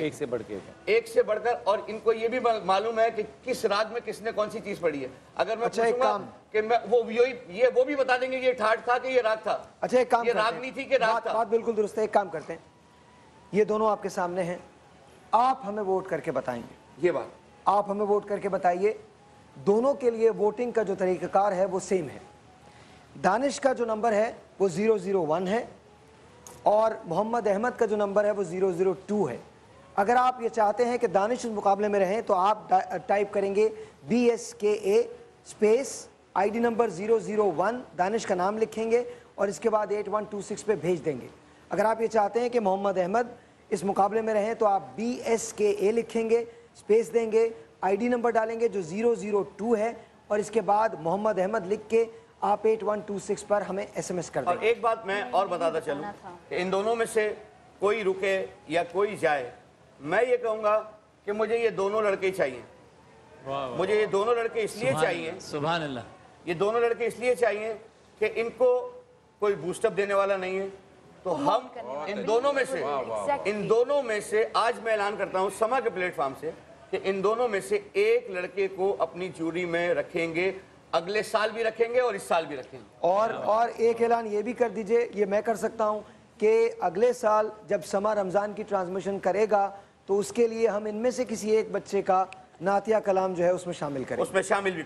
اور ان کو یہ بھی معلوم ہے کہ کس راگ میں کس نے کون سی چیز پڑھی ہے. اگر میں پوچھوں گا کہ وہ بھی بتا دیں گے یہ ٹھاٹ تھا کہ یہ راگ تھا. اچھا ایک کام یہ راگ نہیں تھی کہ راگ تھا. بات بالکل درست ہے. ایک کام کرتے ہیں، یہ دونوں آپ کے سامنے ہیں، آپ ہمیں ووٹ کر کے بتائیں گے. یہ بات آپ ہمیں ووٹ کر کے بتائیے. دونوں کے لیے ووٹنگ کا جو طریقہ کار ہے وہ سیم ہے. دانش کا جو نمبر ہے وہ 001 ہے اور محمد احمد کا جو نمبر ہے وہ 002 ہے. اگر آپ یہ چاہتے ہیں کہ دانش اس مقابلے میں رہیں تو آپ ٹائپ کریں گے BSKA اسپیس ID نمبر 001، دانش کا نام لکھیں گے اور اس کے بعد 8126 پہ بھیج دیں گے. اگر آپ یہ چاہتے ہیں کہ محمد احمد اس مقابلے میں رہیں تو آپ BSKA لکھیں گے، اسپیس دیں گے، ID نمبر ڈالیں گے جو 002 ہے اور اس کے بعد محمد احمد لکھ کے آپ 8126 پر ہمیں SMS کر دیں. اور ایک بات میں اور بتاتا چلوں کہ ان دونوں میں سے کوئی رکے یا کوئی جائے، میں یہ کہوں گا کہ مجھے یہ دونوں لڑکے چاہیے. مجھے یہ دونوں لڑکے اس لیے چاہیے، سبحان اللہ، یہ دونوں لڑکے اس لیے چاہیے کہ ان کو کوئی بوسٹ اپ دینے والا نہیں ہے. تو ہم ان دونوں میں سے آج میں اعلان کرتا ہوں سما کے پلیٹ فارم سے کہ ان دونوں میں سے ایک لڑکے کو اپنی جوری میں رکھیں گے، اگلے سال بھی رکھیں گے اور اس سال بھی رکھیں گے. اور ایک اعلان یہ بھی کر دیجئے، یہ میں کر سکتا ہوں کہ اگلے سال جب سما رمضان کی ٹرانسمیشن کرے گا تو اس کے لیے ہم ان میں سے کسی ایک بچے کا نعتیہ کلام جو ہے اس میں شامل کریں گے. اس میں شامل بھی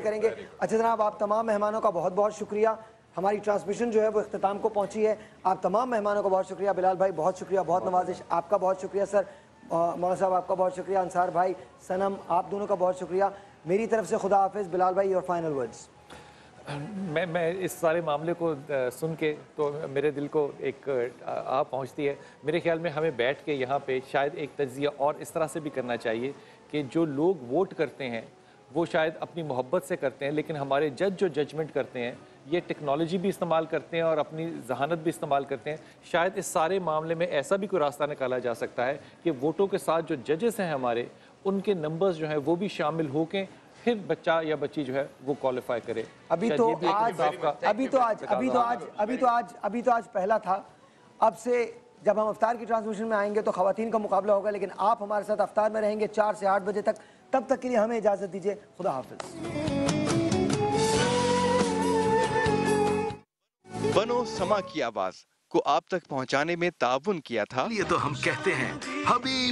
کریں گے. اچھا جناب، آپ تمام مہمانوں کا بہت بہت شکریہ. ہماری ٹرانسمیشن جو ہے وہ اختتام کو پہنچی ہے. آپ تمام مہمانوں کا بہت شکریہ. بلال بھائی بہت شکریہ، بہت نوازش. آپ کا بہت شکریہ سر. مولانا صاحب آپ کا بہت شکریہ. انصار بھائی، سنم، آپ دونوں کا بہت شکریہ. میری طرف سے خدا حافظ. بلال بھائی اور فائنل ورڈز. میں اس سارے معاملے کو سن کے تو میرے دل کو ایک آ پہنچتی ہے. میرے خیال میں ہمیں بیٹھ کے یہاں پہ شاید ایک تجزیہ اور اس طرح سے بھی کرنا چاہیے کہ جو لوگ ووٹ کرتے ہیں وہ شاید اپنی محبت سے کرتے ہیں، لیکن ہمارے جج جو ججمنٹ کرتے ہیں یہ ٹیکنالوجی بھی استعمال کرتے ہیں اور اپنی ذہانت بھی استعمال کرتے ہیں. شاید اس سارے معاملے میں ایسا بھی کوئی راستہ نکالا جا سکتا ہے کہ ووٹوں کے ساتھ جو ججز ہیں ہمارے، ان کے نمبرز جو ہیں وہ بھی شامل ہو کے پھر بچہ یا بچی جو ہے وہ کوالیفائی کرے. ابھی تو آج پہلا تھا. اب سے جب ہم افطار کی ٹرانسمیشن میں آئیں گے تو خواتین کا مقابلہ ہوگا، لیکن آپ ہمارے ساتھ افطار میں رہیں گے 4 سے 8 بجے تک. تب تک کے لیے ہمیں اجازت دیجیے. خدا حافظ. بنو سما کی آواز کو آپ تک پہنچانے میں تعاون کیا تھا. یہ تو ہم کہتے ہیں حبیب